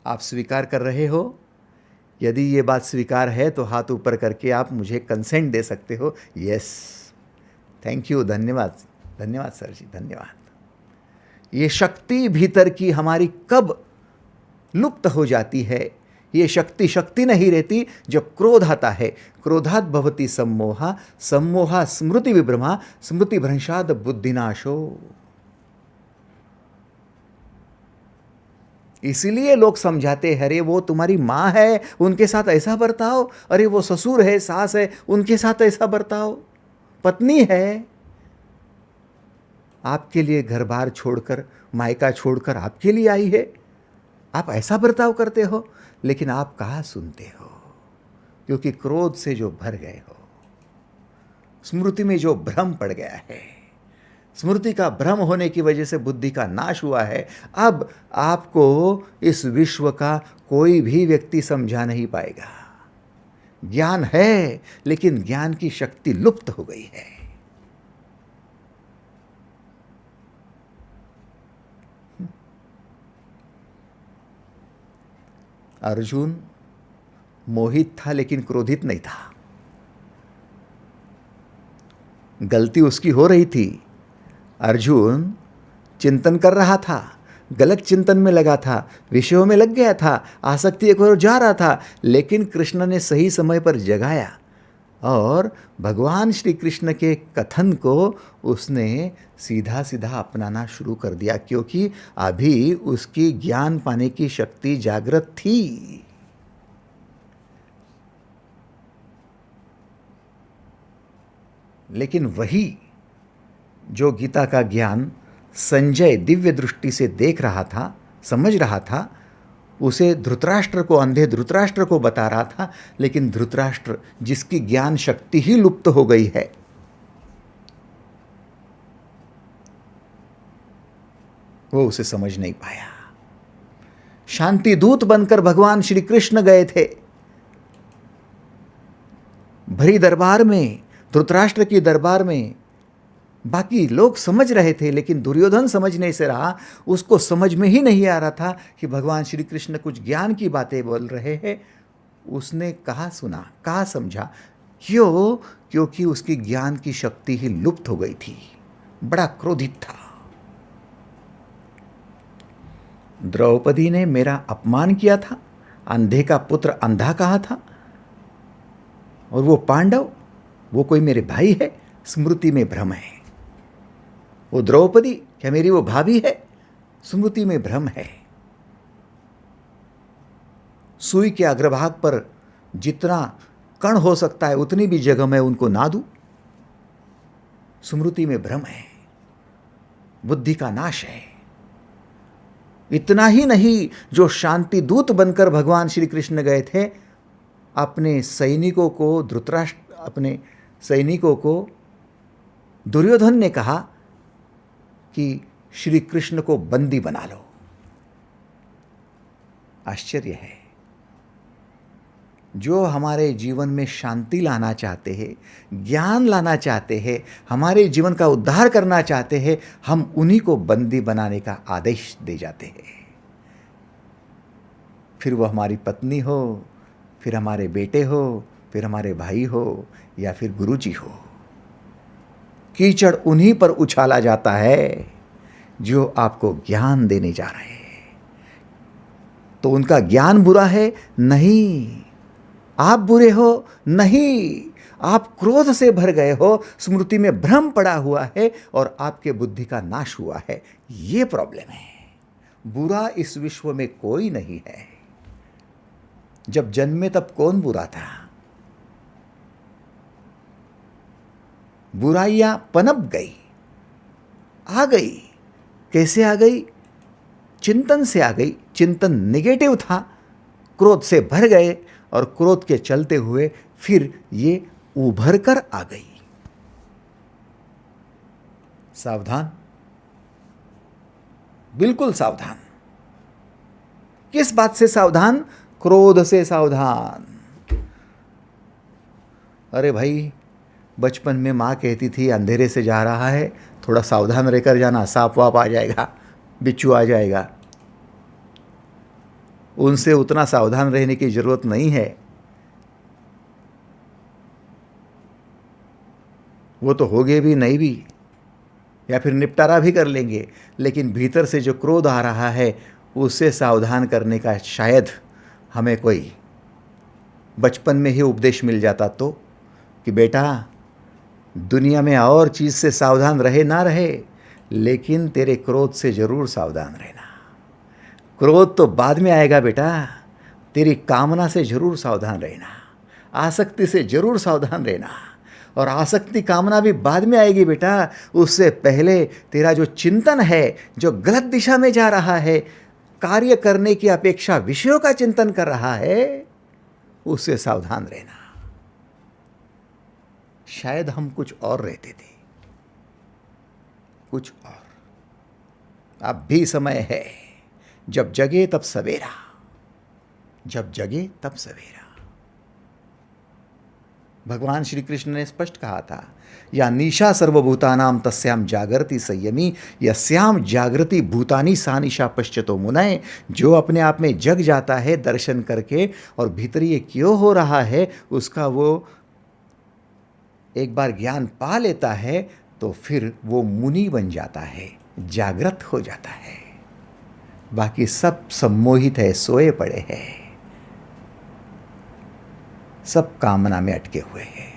आप स्वीकार कर रहे हो? यदि ये बात स्वीकार है तो हाथ ऊपर करके आप मुझे कंसेंट दे सकते हो। यस, थैंक यू, धन्यवाद, धन्यवाद सर जी, धन्यवाद। ये शक्ति भीतर की हमारी कब लुप्त हो जाती है? ये शक्ति नहीं रहती जब क्रोध आता है। क्रोधात् भवति सम्मोहा, सम्मोहा स्मृति विभ्रमा, स्मृति भ्रंशात् बुद्धिनाशो। इसीलिए लोग समझाते हैं, अरे वो तुम्हारी माँ है उनके साथ ऐसा बर्ताओ, अरे वो ससुर है, सास है, उनके साथ ऐसा बर्ताओ, पत्नी है, आपके लिए घर बार छोड़कर, मायका छोड़कर आपके लिए आई है, आप ऐसा बर्ताव करते हो। लेकिन आप कहाँ सुनते हो? क्योंकि क्रोध से जो भर गए हो, स्मृति में जो भ्रम पड़ गया है, स्मृति का भ्रम होने की वजह से बुद्धि का नाश हुआ है। अब आपको इस विश्व का कोई भी व्यक्ति समझा नहीं पाएगा। ज्ञान है लेकिन ज्ञान की शक्ति लुप्त हो गई है। अर्जुन मोहित था लेकिन क्रोधित नहीं था। गलती उसकी हो रही थी। अर्जुन चिंतन कर रहा था, गलत चिंतन में लगा था, विषयों में लग गया था, आसक्ति एक ओर जा रहा था, लेकिन कृष्ण ने सही समय पर जगाया और भगवान श्री कृष्ण के कथन को उसने सीधा सीधा अपनाना शुरू कर दिया, क्योंकि अभी उसकी ज्ञान पाने की शक्ति जागृत थी। लेकिन वही जो गीता का ज्ञान संजय दिव्य दृष्टि से देख रहा था, समझ रहा था, उसे धृतराष्ट्र को, अंधे धृतराष्ट्र को बता रहा था, लेकिन धृतराष्ट्र जिसकी ज्ञान शक्ति ही लुप्त हो गई है, वो उसे समझ नहीं पाया। शांति दूत बनकर भगवान श्री कृष्ण गए थे भरी दरबार में, धृतराष्ट्र की दरबार में। बाकी लोग समझ रहे थे लेकिन दुर्योधन समझ नहीं से रहा। उसको समझ में ही नहीं आ रहा था कि भगवान श्री कृष्ण कुछ ज्ञान की बातें बोल रहे हैं। उसने कहा सुना, कहा समझा, क्यों? क्योंकि उसकी ज्ञान की शक्ति ही लुप्त हो गई थी। बड़ा क्रोधित था। द्रौपदी ने मेरा अपमान किया था, अंधे का पुत्र अंधा कहा था, और वो पांडव, वो कोई मेरे भाई है? स्मृति में भ्रम है। वो द्रौपदी क्या मेरी वो भाभी है? स्मृति में भ्रम है। सुई के अग्रभाग पर जितना कण हो सकता है उतनी भी जगह मैं उनको ना दूं? स्मृति में भ्रम है, बुद्धि का नाश है। इतना ही नहीं, जो शांति दूत बनकर भगवान श्री कृष्ण गए थे, अपने सैनिकों को दुर्योधन ने कहा कि श्री कृष्ण को बंदी बना लो। आश्चर्य है, जो हमारे जीवन में शांति लाना चाहते हैं, ज्ञान लाना चाहते हैं, हमारे जीवन का उद्धार करना चाहते हैं, हम उन्हीं को बंदी बनाने का आदेश दे जाते हैं। फिर वो हमारी पत्नी हो, फिर हमारे बेटे हो, फिर हमारे भाई हो, या फिर गुरुजी हो। कीचड़ उन्हीं पर उछाला जाता है जो आपको ज्ञान देने जा रहे हैं। तो उनका ज्ञान बुरा है? नहीं। आप बुरे हो? नहीं। आप क्रोध से भर गए हो, स्मृति में भ्रम पड़ा हुआ है और आपके बुद्धि का नाश हुआ है। ये प्रॉब्लम है। बुरा इस विश्व में कोई नहीं है। जब जन्मे तब कौन बुरा था? बुराइयां पनप गई, आ गई। कैसे आ गई? चिंतन से आ गई। चिंतन नेगेटिव था, क्रोध से भर गए और क्रोध के चलते हुए फिर ये उभर कर आ गई। सावधान, बिल्कुल सावधान। किस बात से सावधान? क्रोध से सावधान। अरे भाई, बचपन में माँ कहती थी अंधेरे से जा रहा है, थोड़ा सावधान रहकर जाना, सांप वाप आ जाएगा, बिच्छू आ जाएगा। उनसे उतना सावधान रहने की जरूरत नहीं है। वो तो होगे भी नहीं भी, या फिर निपटारा भी कर लेंगे, लेकिन भीतर से जो क्रोध आ रहा है उससे सावधान करने का शायद हमें कोई बचपन में ही उपदेश मिल जाता तो, कि बेटा दुनिया में और चीज़ से सावधान रहे ना रहे, लेकिन तेरे क्रोध से ज़रूर सावधान रहना। क्रोध तो बाद में आएगा बेटा, तेरी कामना से ज़रूर सावधान रहना, आसक्ति से ज़रूर सावधान रहना। और आसक्ति कामना भी बाद में आएगी बेटा, उससे पहले तेरा जो चिंतन है, जो गलत दिशा में जा रहा है, कार्य करने की अपेक्षा विषयों का चिंतन कर रहा है, उससे सावधान रहना। शायद हम कुछ और रहते थे, कुछ और। अब भी समय है, जब जगे तब सवेरा, जब जगे तब सवेरा। भगवान श्री कृष्ण ने स्पष्ट कहा था, या निशा सर्वभूतानां तस्याम जागृति संयमी यस्याम जागृति भूतानि सा निशा पश्चतो मुनय। जो अपने आप में जग जाता है दर्शन करके, और भीतर ये क्यों हो रहा है उसका वो एक बार ज्ञान पा लेता है, तो फिर वो मुनि बन जाता है, जागृत हो जाता है। बाकी सब सम्मोहित है, सोए पड़े हैं, सब कामना में अटके हुए हैं।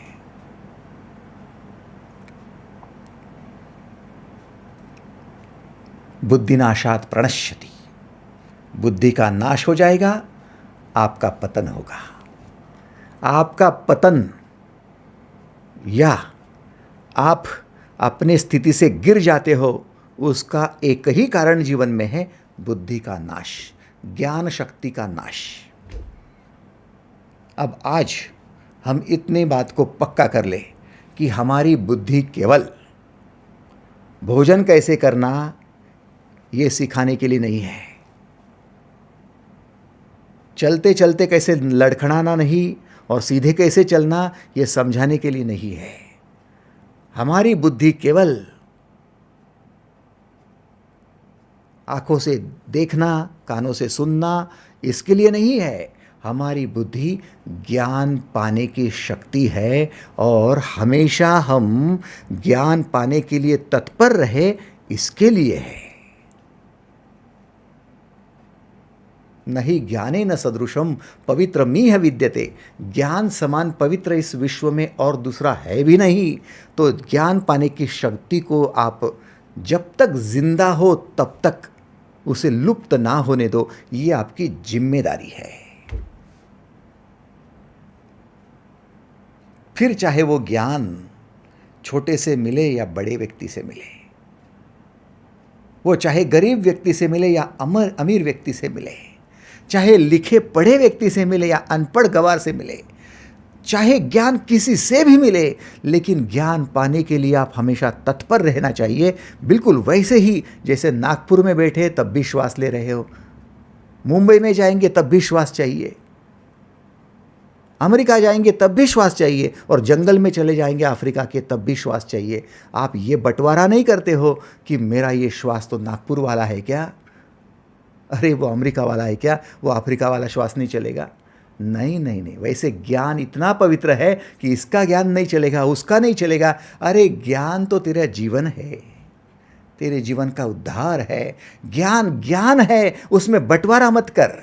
बुद्धिनाशात प्रणश्यति, बुद्धि का नाश हो जाएगा, आपका पतन होगा। आपका पतन, या आप अपने स्थिति से गिर जाते हो, उसका एक ही कारण जीवन में है, बुद्धि का नाश, ज्ञान शक्ति का नाश। अब आज हम इतने बात को पक्का कर ले कि हमारी बुद्धि केवल भोजन कैसे करना ये सिखाने के लिए नहीं है, चलते चलते कैसे लड़खड़ाना नहीं और सीधे कैसे चलना ये समझाने के लिए नहीं है। हमारी बुद्धि केवल आंखों से देखना, कानों से सुनना, इसके लिए नहीं है। हमारी बुद्धि ज्ञान पाने की शक्ति है, और हमेशा हम ज्ञान पाने के लिए तत्पर रहे, इसके लिए है। नहीं ज्ञाने न सदृशम पवित्रमिह विद्यते। ज्ञान समान पवित्र इस विश्व में और दूसरा है भी नहीं। तो ज्ञान पाने की शक्ति को आप जब तक जिंदा हो तब तक उसे लुप्त ना होने दो, ये आपकी जिम्मेदारी है। फिर चाहे वो ज्ञान छोटे से मिले या बड़े व्यक्ति से मिले, वो चाहे गरीब व्यक्ति से मिले या अमीर व्यक्ति से मिले, चाहे लिखे पढ़े व्यक्ति से मिले या अनपढ़ गवार से मिले, चाहे ज्ञान किसी से भी मिले, लेकिन ज्ञान पाने के लिए आप हमेशा तत्पर रहना चाहिए। बिल्कुल वैसे ही जैसे नागपुर में बैठे तब भी श्वास ले रहे हो, मुंबई में जाएंगे तब भी श्वास चाहिए, अमेरिका जाएंगे तब भी श्वास चाहिए, और जंगल में चले जाएंगे अफ्रीका के तब भी श्वास चाहिए। आप ये बंटवारा नहीं करते हो कि मेरा ये श्वास तो नागपुर वाला है क्या, अरे वो अमेरिका वाला है क्या, वो अफ्रीका वाला श्वास नहीं चलेगा। नहीं नहीं नहीं, वैसे ज्ञान इतना पवित्र है कि इसका ज्ञान नहीं चलेगा, उसका नहीं चलेगा। अरे ज्ञान तो तेरा जीवन है, तेरे जीवन का उद्धार है। ज्ञान ज्ञान है, उसमें बंटवारा मत कर।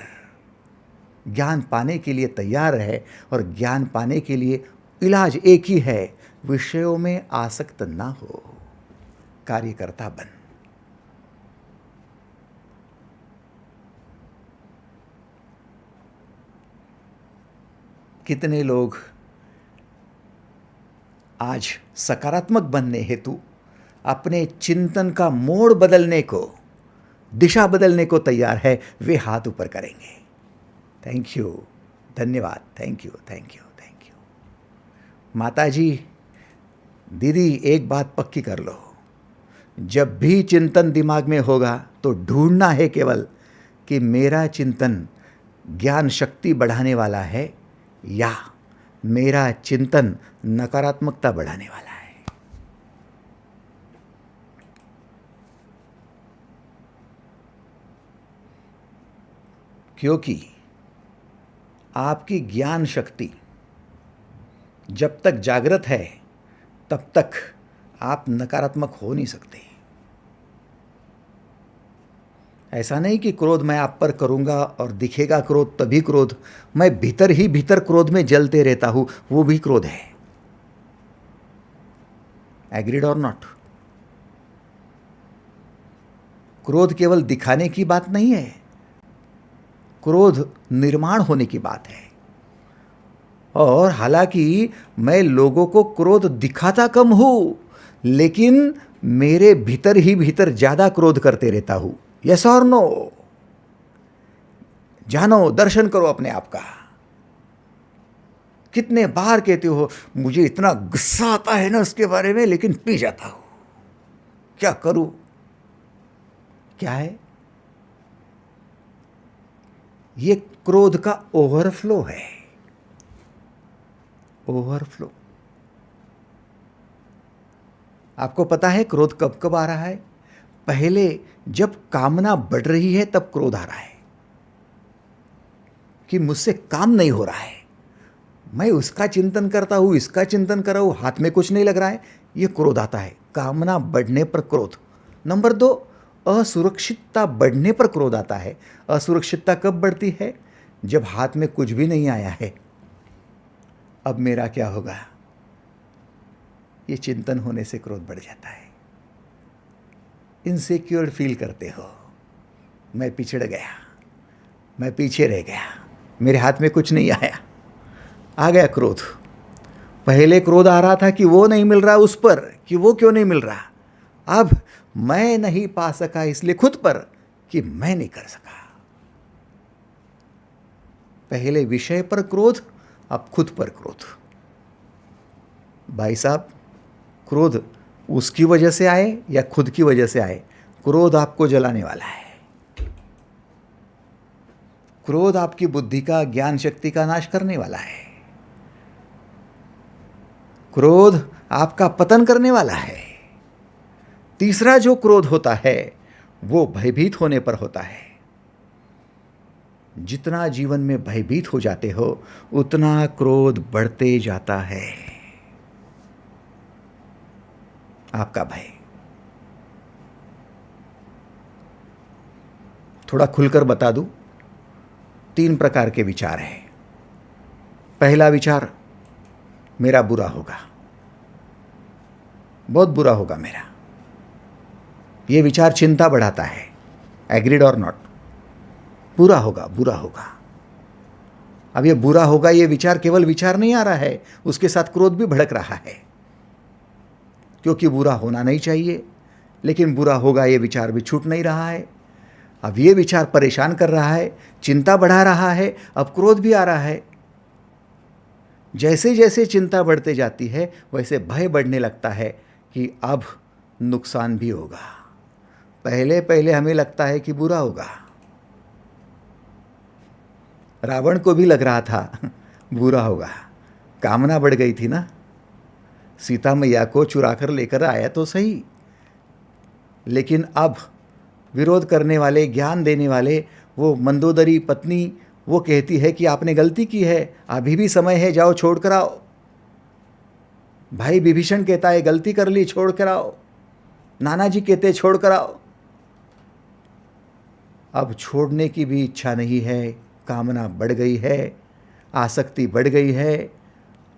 ज्ञान पाने के लिए तैयार रहे, और ज्ञान पाने के लिए इलाज एक ही है, विषयों में आसक्त ना हो, कार्यकर्ता बन। कितने लोग आज सकारात्मक बनने हेतु अपने चिंतन का मोड़ बदलने को, दिशा बदलने को तैयार है, वे हाथ ऊपर करेंगे। थैंक यू, धन्यवाद, thank you thank you thank you. माता जी, दीदी, एक बात पक्की कर लो, जब भी चिंतन दिमाग में होगा तो ढूंढना है केवल कि मेरा चिंतन ज्ञान शक्ति बढ़ाने वाला है या मेरा चिंतन नकारात्मकता बढ़ाने वाला है। क्योंकि आपकी ज्ञान शक्ति जब तक जागृत है तब तक आप नकारात्मक हो नहीं सकते। ऐसा नहीं कि क्रोध मैं आप पर करूंगा और दिखेगा क्रोध तभी क्रोध, मैं भीतर ही भीतर क्रोध में जलते रहता हूं, वो भी क्रोध है। एग्रीड और नॉट? क्रोध केवल दिखाने की बात नहीं है, क्रोध निर्माण होने की बात है। और हालांकि मैं लोगों को क्रोध दिखाता कम हूं, लेकिन मेरे भीतर ही भीतर ज्यादा क्रोध करते रहता हूं। यस और नो? जानो, दर्शन करो अपने आप का। कितने बार कहते हो मुझे इतना गुस्सा आता है ना उसके बारे में, लेकिन पी जाता हूं, क्या करूं? क्या है ये? क्रोध का ओवरफ्लो है, ओवरफ्लो। आपको पता है क्रोध कब कब आ रहा है? पहले जब कामना बढ़ रही है तब क्रोध आ रहा है कि मुझसे काम नहीं हो रहा है, मैं उसका चिंतन करता हूं, इसका चिंतन कर रहा हूं, हाथ में कुछ नहीं लग रहा है, ये क्रोध आता है। कामना बढ़ने पर क्रोध। नंबर 2, असुरक्षितता बढ़ने पर क्रोध आता है। असुरक्षितता कब बढ़ती है? जब हाथ में कुछ भी नहीं आया है, अब मेरा क्या होगा, ये चिंतन होने से क्रोध बढ़ जाता है। इनसिक्योर फील करते हो, मैं पिछड़ गया, मैं पीछे रह गया, मेरे हाथ में कुछ नहीं आया, आ गया क्रोध। पहले क्रोध आ रहा था कि वो नहीं मिल रहा उस पर, कि वो क्यों नहीं मिल रहा। अब मैं नहीं पा सका इसलिए खुद पर कि मैं नहीं कर सका। पहले विषय पर क्रोध, अब खुद पर क्रोध। भाई साहब, क्रोध उसकी वजह से आए या खुद की वजह से आए, क्रोध आपको जलाने वाला है। क्रोध आपकी बुद्धि का, ज्ञान शक्ति का नाश करने वाला है। क्रोध आपका पतन करने वाला है। तीसरा जो क्रोध होता है वो भयभीत होने पर होता है। जितना जीवन में भयभीत हो जाते हो उतना क्रोध बढ़ते जाता है। आपका भय। थोड़ा खुलकर बता दूं, 3 प्रकार के विचार हैं। पहला विचार, मेरा बुरा होगा, बहुत बुरा होगा मेरा। यह विचार चिंता बढ़ाता है। एग्रीड और नॉट? बुरा होगा, बुरा होगा। अब ये बुरा होगा, ये विचार केवल विचार नहीं आ रहा है, उसके साथ क्रोध भी भड़क रहा है। क्योंकि बुरा होना नहीं चाहिए, लेकिन बुरा होगा ये विचार भी छूट नहीं रहा है। अब ये विचार परेशान कर रहा है, चिंता बढ़ा रहा है, अब क्रोध भी आ रहा है। जैसे जैसे चिंता बढ़ते जाती है वैसे भय बढ़ने लगता है कि अब नुकसान भी होगा। पहले पहले हमें लगता है कि बुरा होगा। रावण को भी लग रहा था बुरा होगा, कामना बढ़ गई थी ना। सीता मैया को चुरा कर लेकर आया तो सही, लेकिन अब विरोध करने वाले, ज्ञान देने वाले वो मंदोदरी पत्नी वो कहती है कि आपने गलती की है, अभी भी समय है, जाओ छोड़ कर आओ। भाई विभीषण कहता है गलती कर ली, छोड़ कर आओ। नाना जी कहते छोड़ कर आओ। अब छोड़ने की भी इच्छा नहीं है, कामना बढ़ गई है, आसक्ति बढ़ गई है।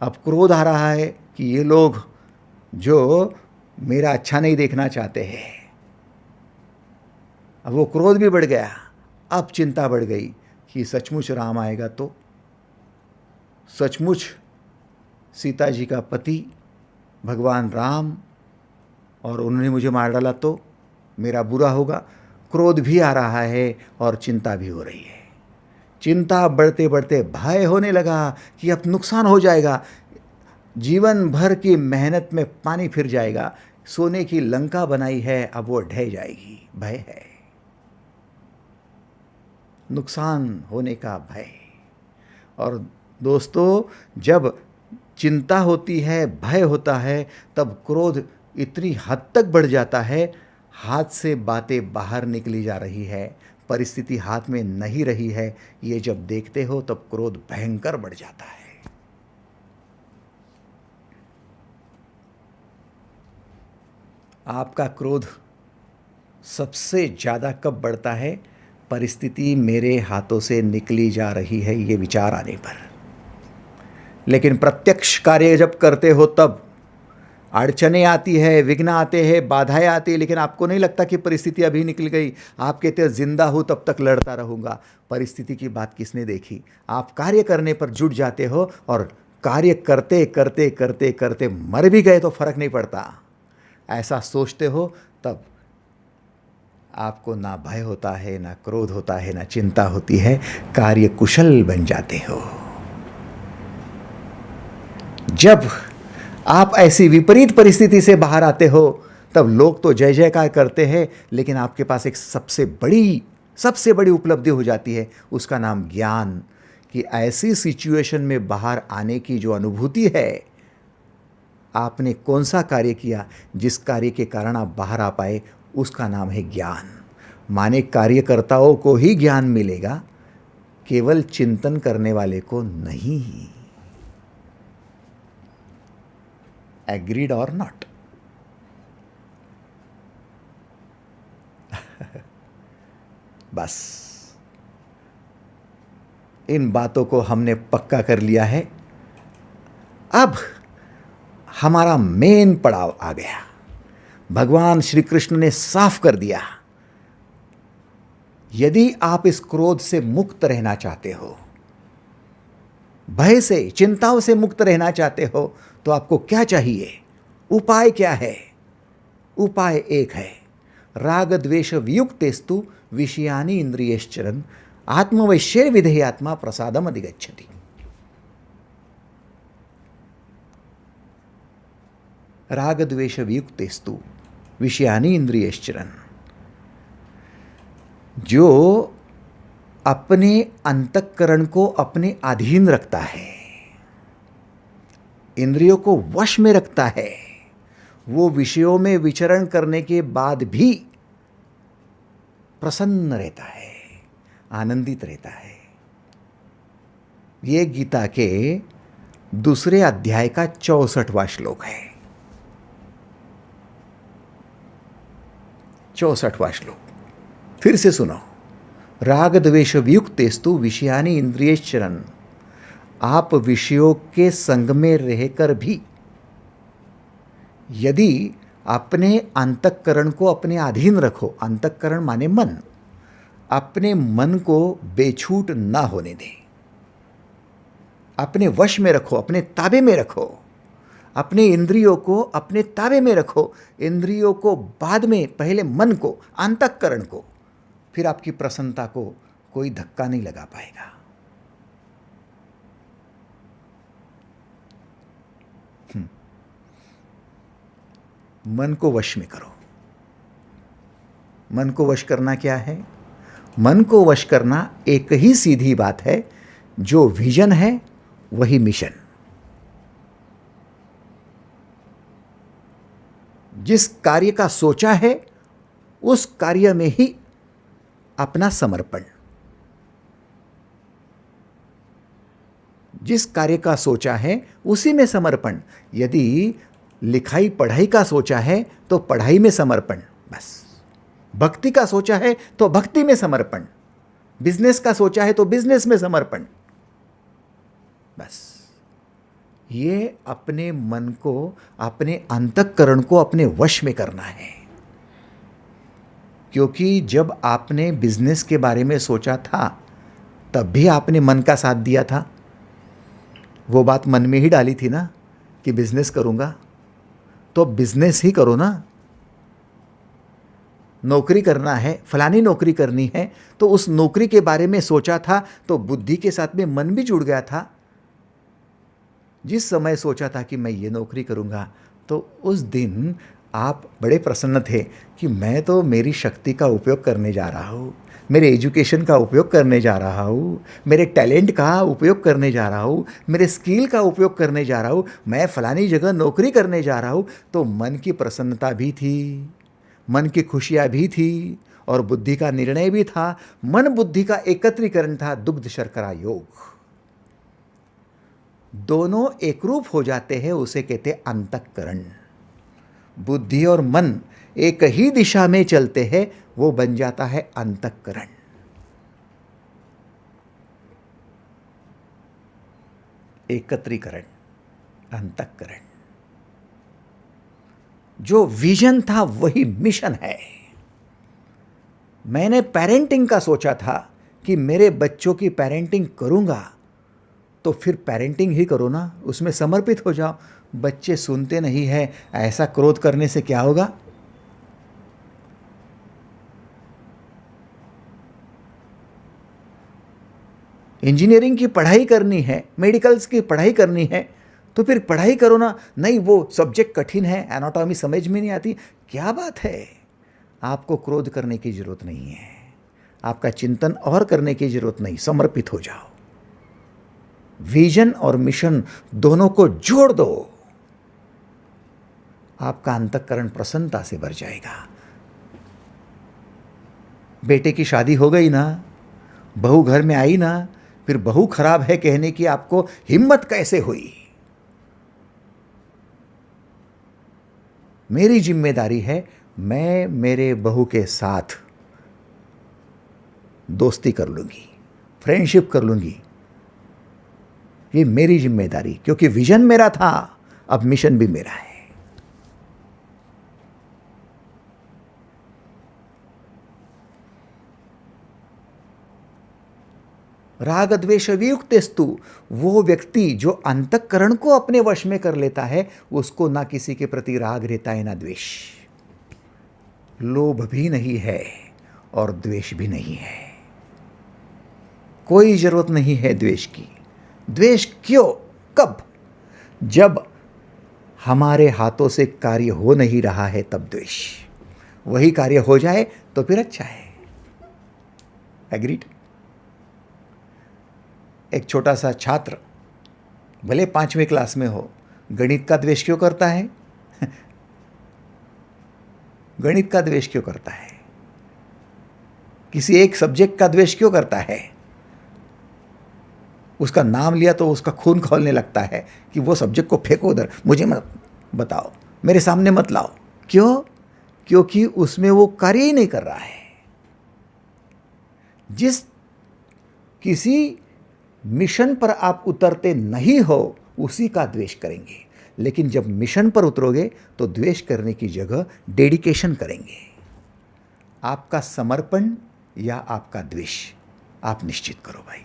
अब क्रोध आ रहा है कि ये लोग जो मेरा अच्छा नहीं देखना चाहते हैं। अब वो क्रोध भी बढ़ गया। अब चिंता बढ़ गई कि सचमुच राम आएगा तो, सचमुच सीता जी का पति भगवान राम और उन्होंने मुझे मार डाला तो मेरा बुरा होगा। क्रोध भी आ रहा है और चिंता भी हो रही है। चिंता बढ़ते बढ़ते भय होने लगा कि अब नुकसान हो जाएगा, जीवन भर की मेहनत में पानी फिर जाएगा। सोने की लंका बनाई है, अब वो ढह जाएगी, भय है। नुकसान होने का भय। और दोस्तों, जब चिंता होती है, भय होता है, तब क्रोध इतनी हद तक बढ़ जाता है, हाथ से बातें बाहर निकली जा रही है, परिस्थिति हाथ में नहीं रही है। ये जब देखते हो तब क्रोध भयंकर बढ़ जाता है। आपका क्रोध सबसे ज़्यादा कब बढ़ता है? परिस्थिति मेरे हाथों से निकली जा रही है ये विचार आने पर। लेकिन प्रत्यक्ष कार्य जब करते हो तब अड़चनें आती है, विघ्न आते हैं, बाधाएं आती है, लेकिन आपको नहीं लगता कि परिस्थिति अभी निकल गई। आप कहते हैं जिंदा हूँ तब तक लड़ता रहूँगा। परिस्थिति की बात किसने देखी? आप कार्य करने पर जुट जाते हो और कार्य करते करते करते करते मर भी गए तो फर्क नहीं पड़ता। ऐसा सोचते हो तब आपको ना भय होता है, ना क्रोध होता है, ना चिंता होती है, कार्य कुशल बन जाते हो। जब आप ऐसी विपरीत परिस्थिति से बाहर आते हो तब लोग तो जय जयकार करते हैं, लेकिन आपके पास एक सबसे बड़ी उपलब्धि हो जाती है, उसका नाम ज्ञान। कि ऐसी सिचुएशन में बाहर आने की जो अनुभूति है, आपने कौन सा कार्य किया जिस कार्य के कारण आप बाहर आ पाए, उसका नाम है ज्ञान। माने कार्यकर्ताओं को ही ज्ञान मिलेगा, केवल चिंतन करने वाले को नहीं। एग्रीड और नॉट? बस इन बातों को हमने पक्का कर लिया है। अब हमारा मेन पड़ाव आ गया। भगवान श्री कृष्ण ने साफ कर दिया, यदि आप इस क्रोध से मुक्त रहना चाहते हो, भय से, चिंताओं से मुक्त रहना चाहते हो, तो आपको क्या चाहिए? उपाय क्या है? उपाय एक है, राग द्वेष वियुक्तेस्तु विषयानि इंद्रियश्चरन् आत्मवैश्य विधेयात्मा प्रसादम अधिगच्छति। राग द्वेष वियुक्तेस्तु विषयानि इंद्रियश्चरन्, जो अपने अंतःकरण को अपने अधीन रखता है, इंद्रियों को वश में रखता है, वो विषयों में विचरण करने के बाद भी प्रसन्न रहता है, आनंदित रहता है। ये गीता के दूसरे अध्याय का 64वां श्लोक है। 64वां श्लोक फिर से सुनो। राग द्वेष वियुक्तेस्तु विषयानि इंद्रियश्चरन्, आप विषयों के संग में रहकर भी यदि अपने अंतःकरण को अपने अधीन रखो, अंतःकरण माने मन, अपने मन को बेछूट ना होने दें, अपने वश में रखो, अपने ताबे में रखो, अपने इंद्रियों को अपने ताबे में रखो। इंद्रियों को बाद में, पहले मन को, अंतःकरण को, फिर आपकी प्रसन्नता को कोई धक्का नहीं लगा पाएगा। मन को वश में करो। मन को वश करना क्या है? मन को वश करना एक ही सीधी बात है, जो विजन है वही मिशन। जिस कार्य का सोचा है उस कार्य में ही अपना समर्पण। जिस कार्य का सोचा है उसी में समर्पण। यदि लिखाई पढ़ाई का सोचा है तो पढ़ाई में समर्पण, बस। भक्ति का सोचा है तो भक्ति में समर्पण। बिजनेस का सोचा है तो बिजनेस में समर्पण, बस। ये अपने मन को, अपने अंतःकरण को अपने वश में करना है। क्योंकि जब आपने बिजनेस के बारे में सोचा था तब भी आपने मन का साथ दिया था। वो बात मन में ही डाली थी ना कि बिजनेस करूंगा, तो बिजनेस ही करो ना। नौकरी करना है, फलानी नौकरी करनी है, तो उस नौकरी के बारे में सोचा था तो बुद्धि के साथ में मन भी जुड़ गया था। जिस समय सोचा था कि मैं ये नौकरी करूंगा, तो उस दिन आप बड़े प्रसन्न थे कि मैं तो मेरी शक्ति का उपयोग करने जा रहा हूँ, मेरे एजुकेशन का उपयोग करने जा रहा हूँ, मेरे टैलेंट का उपयोग करने जा रहा हूँ, मेरे स्किल का उपयोग करने जा रहा हूँ, मैं फलानी जगह नौकरी करने जा रहा हूँ। तो मन की प्रसन्नता भी थी, मन की खुशियाँ भी थी, और बुद्धि का निर्णय भी था। मन बुद्धि का एकत्रीकरण था, दुग्ध शर्करा योग। दोनों एकरूप हो जाते हैं, उसे कहते अंतःकरण। बुद्धि और मन एक ही दिशा में चलते हैं, वो बन जाता है अंतःकरण। एकत्रीकरण, अंतःकरण। जो विजन था वही मिशन है। मैंने पेरेंटिंग का सोचा था कि मेरे बच्चों की पेरेंटिंग करूंगा, तो फिर पेरेंटिंग ही करो ना, उसमें समर्पित हो जाओ। बच्चे सुनते नहीं है, ऐसा क्रोध करने से क्या होगा? इंजीनियरिंग की पढ़ाई करनी है, मेडिकल्स की पढ़ाई करनी है, तो फिर पढ़ाई करो ना। नहीं, वो सब्जेक्ट कठिन है, एनाटॉमी समझ में नहीं आती, क्या बात है? आपको क्रोध करने की जरूरत नहीं है, आपका चिंतन और करने की जरूरत नहीं, समर्पित हो जाओ। विजन और मिशन दोनों को जोड़ दो, आपका अंतःकरण प्रसन्नता से भर जाएगा। बेटे की शादी हो गई ना, बहू घर में आई ना, फिर बहू खराब है कहने की आपको हिम्मत कैसे हुई? मेरी जिम्मेदारी है, मैं मेरे बहू के साथ दोस्ती कर लूंगी, फ्रेंडशिप कर लूंगी। ये मेरी जिम्मेदारी, क्योंकि विजन मेरा था, अब मिशन भी मेरा है। राग द्वेष वियुक्तेस्तु, वो व्यक्ति जो अंतःकरण को अपने वश में कर लेता है, उसको ना किसी के प्रति राग रहता है ना द्वेष। लोभ भी नहीं है और द्वेष भी नहीं है। कोई जरूरत नहीं है द्वेष की। द्वेष क्यों? कब? जब हमारे हाथों से कार्य हो नहीं रहा है तब द्वेष। वही कार्य हो जाए तो फिर अच्छा है। एग्रीड? एक छोटा सा छात्र भले 5वीं क्लास में हो, गणित का द्वेष क्यों करता है? गणित का द्वेष क्यों करता है? किसी एक सब्जेक्ट का द्वेष क्यों करता है? उसका नाम लिया तो उसका खून खौलने लगता है कि वो सब्जेक्ट को फेंको उधर, मुझे मत बताओ, मेरे सामने मत लाओ। क्यों? क्योंकि उसमें वो कार्य ही नहीं कर रहा है। जिस किसी मिशन पर आप उतरते नहीं हो, उसी का द्वेष करेंगे। लेकिन जब मिशन पर उतरोगे तो द्वेष करने की जगह डेडिकेशन करेंगे। आपका समर्पण या आपका द्वेष, आप निश्चित करो भाई।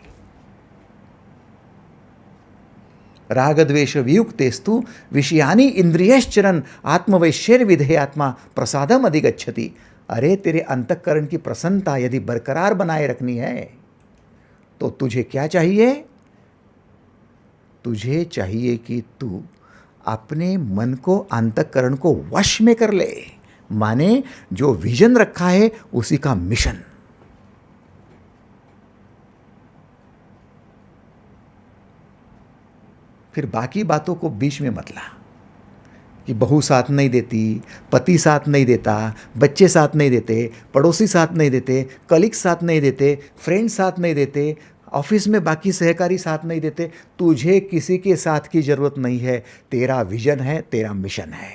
रागद्वेष वियुक्तेस्तु विषयानि इंद्रियश्चरन् आत्मवैश्वर्यविधेयात्मा प्रसादम अधिगच्छति। अरे तेरे अंतःकरण की प्रसन्नता यदि बरकरार बनाए रखनी है तो तुझे क्या चाहिए? तुझे चाहिए कि तू अपने मन को, अंतःकरण को वश में कर ले। माने जो विजन रखा है उसी का मिशन। फिर बाकी बातों को बीच में मत ला कि बहू साथ नहीं देती, पति साथ नहीं देता, बच्चे साथ नहीं देते, पड़ोसी साथ नहीं देते, कलीग साथ नहीं देते, फ्रेंड साथ नहीं देते, ऑफिस में बाकी सहकारी साथ नहीं देते। तुझे किसी के साथ की जरूरत नहीं है। तेरा विजन है, तेरा मिशन है।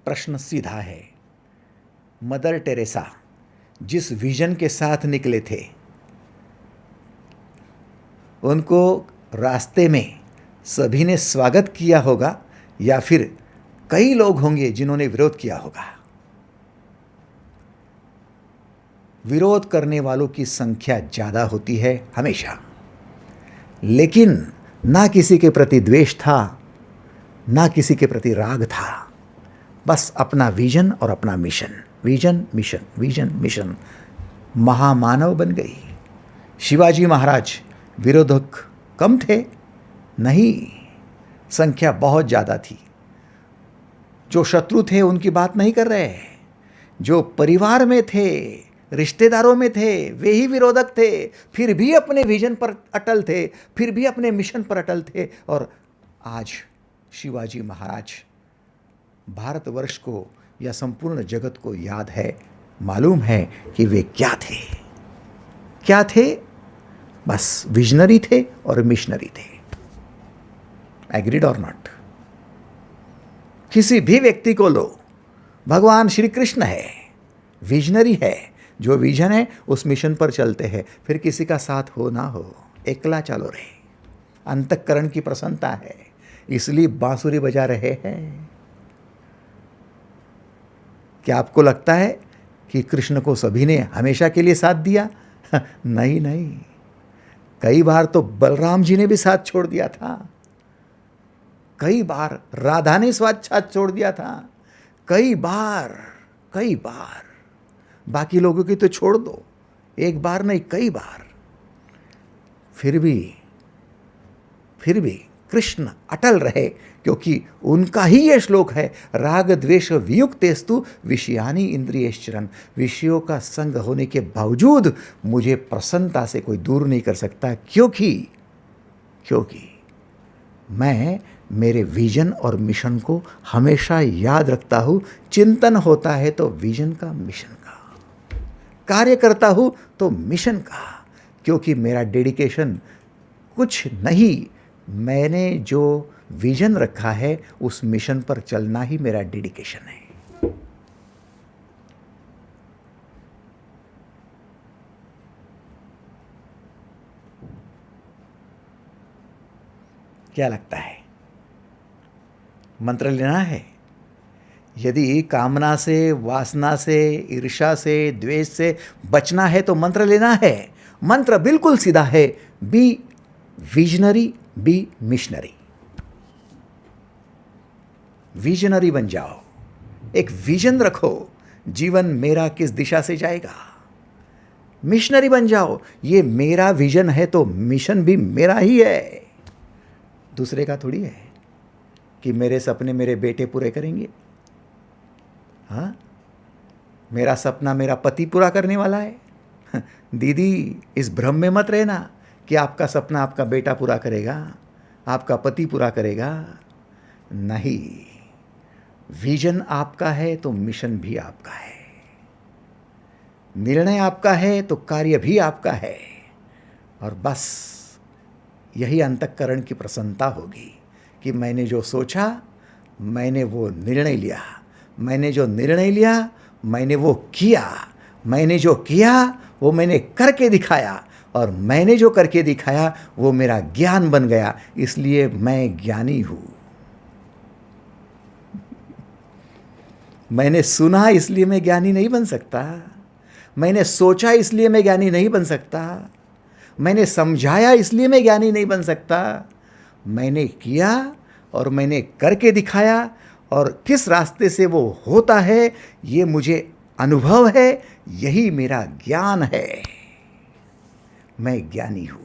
प्रश्न सीधा है। मदर टेरेसा जिस विजन के साथ निकले थे, उनको रास्ते में सभी ने स्वागत किया होगा या फिर कई लोग होंगे जिन्होंने विरोध किया होगा? विरोध करने वालों की संख्या ज्यादा होती है हमेशा, लेकिन ना किसी के प्रति द्वेष था, ना किसी के प्रति राग था। बस अपना विजन और अपना mission, vision mission, vision mission. महामानव बन गई। शिवाजी महाराज विरोधक कम थे? नहीं, संख्या बहुत ज्यादा थी। जो शत्रु थे उनकी बात नहीं कर रहे, जो परिवार में थे, रिश्तेदारों में थे, वे ही विरोधक थे। फिर भी अपने विजन पर अटल थे, फिर भी अपने मिशन पर अटल थे। और आज शिवाजी महाराज भारतवर्ष को या संपूर्ण जगत को याद है, मालूम है कि वे क्या थे। क्या थे? बस विजनरी थे और मिशनरी थे। एग्रीड और नॉट? किसी भी व्यक्ति को लो, भगवान श्री कृष्ण है, विजनरी है। जो विजन है उस मिशन पर चलते हैं। फिर किसी का साथ हो ना हो, एकला चलो रे। अंतःकरण की प्रसन्नता है, इसलिए बांसुरी बजा रहे हैं। क्या आपको लगता है कि कृष्ण को सभी ने हमेशा के लिए साथ दिया? नहीं नहीं, कई बार तो बलराम जी ने भी साथ छोड़ दिया था। कई बार राधा ने साथ छोड़ दिया था। कई बार बाकी लोगों की तो छोड़ दो, एक बार नहीं कई बार। फिर भी कृष्ण अटल रहे, क्योंकि उनका ही यह श्लोक है, राग द्वेष वियुक्तेस्तु विषयानि इंद्रियश्चरन्। विषयों का संग होने के बावजूद मुझे प्रसन्नता से कोई दूर नहीं कर सकता, क्योंकि मैं मेरे विजन और मिशन को हमेशा याद रखता हूँ। चिंतन होता है तो विजन का, मिशन का, कार्य करता हूँ तो मिशन का, क्योंकि मेरा डेडिकेशन कुछ नहीं, मैंने जो विजन रखा है उस मिशन पर चलना ही मेरा डेडिकेशन है। क्या लगता है? मंत्र लेना है? यदि कामना से, वासना से, ईर्ष्या से, द्वेष से बचना है तो मंत्र लेना है। मंत्र बिल्कुल सीधा है, be visionary, be missionary. Visionary बन जाओ, एक विजन रखो, जीवन मेरा किस दिशा से जाएगा। मिशनरी बन जाओ, ये मेरा विजन है तो मिशन भी मेरा ही है, दूसरे का थोड़ी है कि मेरे सपने मेरे बेटे पूरे करेंगे। हाँ, मेरा सपना मेरा पति पूरा करने वाला है। दीदी, इस भ्रम में मत रहना कि आपका सपना आपका बेटा पूरा करेगा, आपका पति पूरा करेगा। नहीं, विजन आपका है तो मिशन भी आपका है, निर्णय आपका है तो कार्य भी आपका है। और बस यही अंतःकरण की प्रसन्नता होगी कि मैंने जो सोचा, मैंने वो निर्णय लिया, मैंने जो निर्णय लिया मैंने वो किया, मैंने जो किया वो मैंने करके दिखाया, और मैंने जो करके दिखाया वो मेरा ज्ञान बन गया, इसलिए मैं ज्ञानी हूँ। मैंने सुना इसलिए मैं ज्ञानी नहीं बन सकता। मैंने सोचा इसलिए मैं ज्ञानी नहीं बन सकता, मैंने समझाया इसलिए मैं ज्ञानी नहीं बन सकता। मैंने किया और मैंने करके दिखाया, और किस रास्ते से वो होता है ये मुझे अनुभव है, यही मेरा ज्ञान है। मैं ज्ञानी हूं।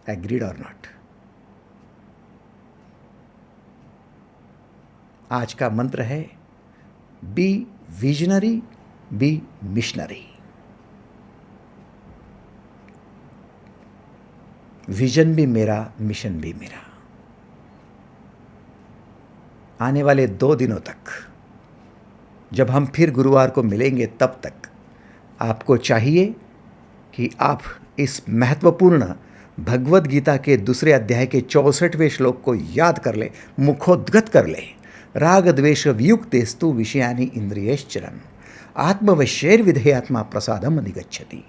एग्रीड और नॉट? आज का मंत्र है be visionary, be missionary. Vision भी मेरा, मिशन भी मेरा। आने वाले 2 दिनों तक, जब हम फिर गुरुवार को मिलेंगे, तब तक आपको चाहिए कि आप इस महत्वपूर्ण भगवद गीता के दूसरे अध्याय के 64वें श्लोक को याद कर ले, मुखोद्गत कर ले। राग द्वेष वियुक्तेस्तु विषयानि इंद्रियश्चरन् आत्मवश्यैर्विधेयात्मा प्रसादम अधिगच्छति।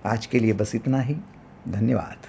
आज के लिए बस इतना ही। धन्यवाद।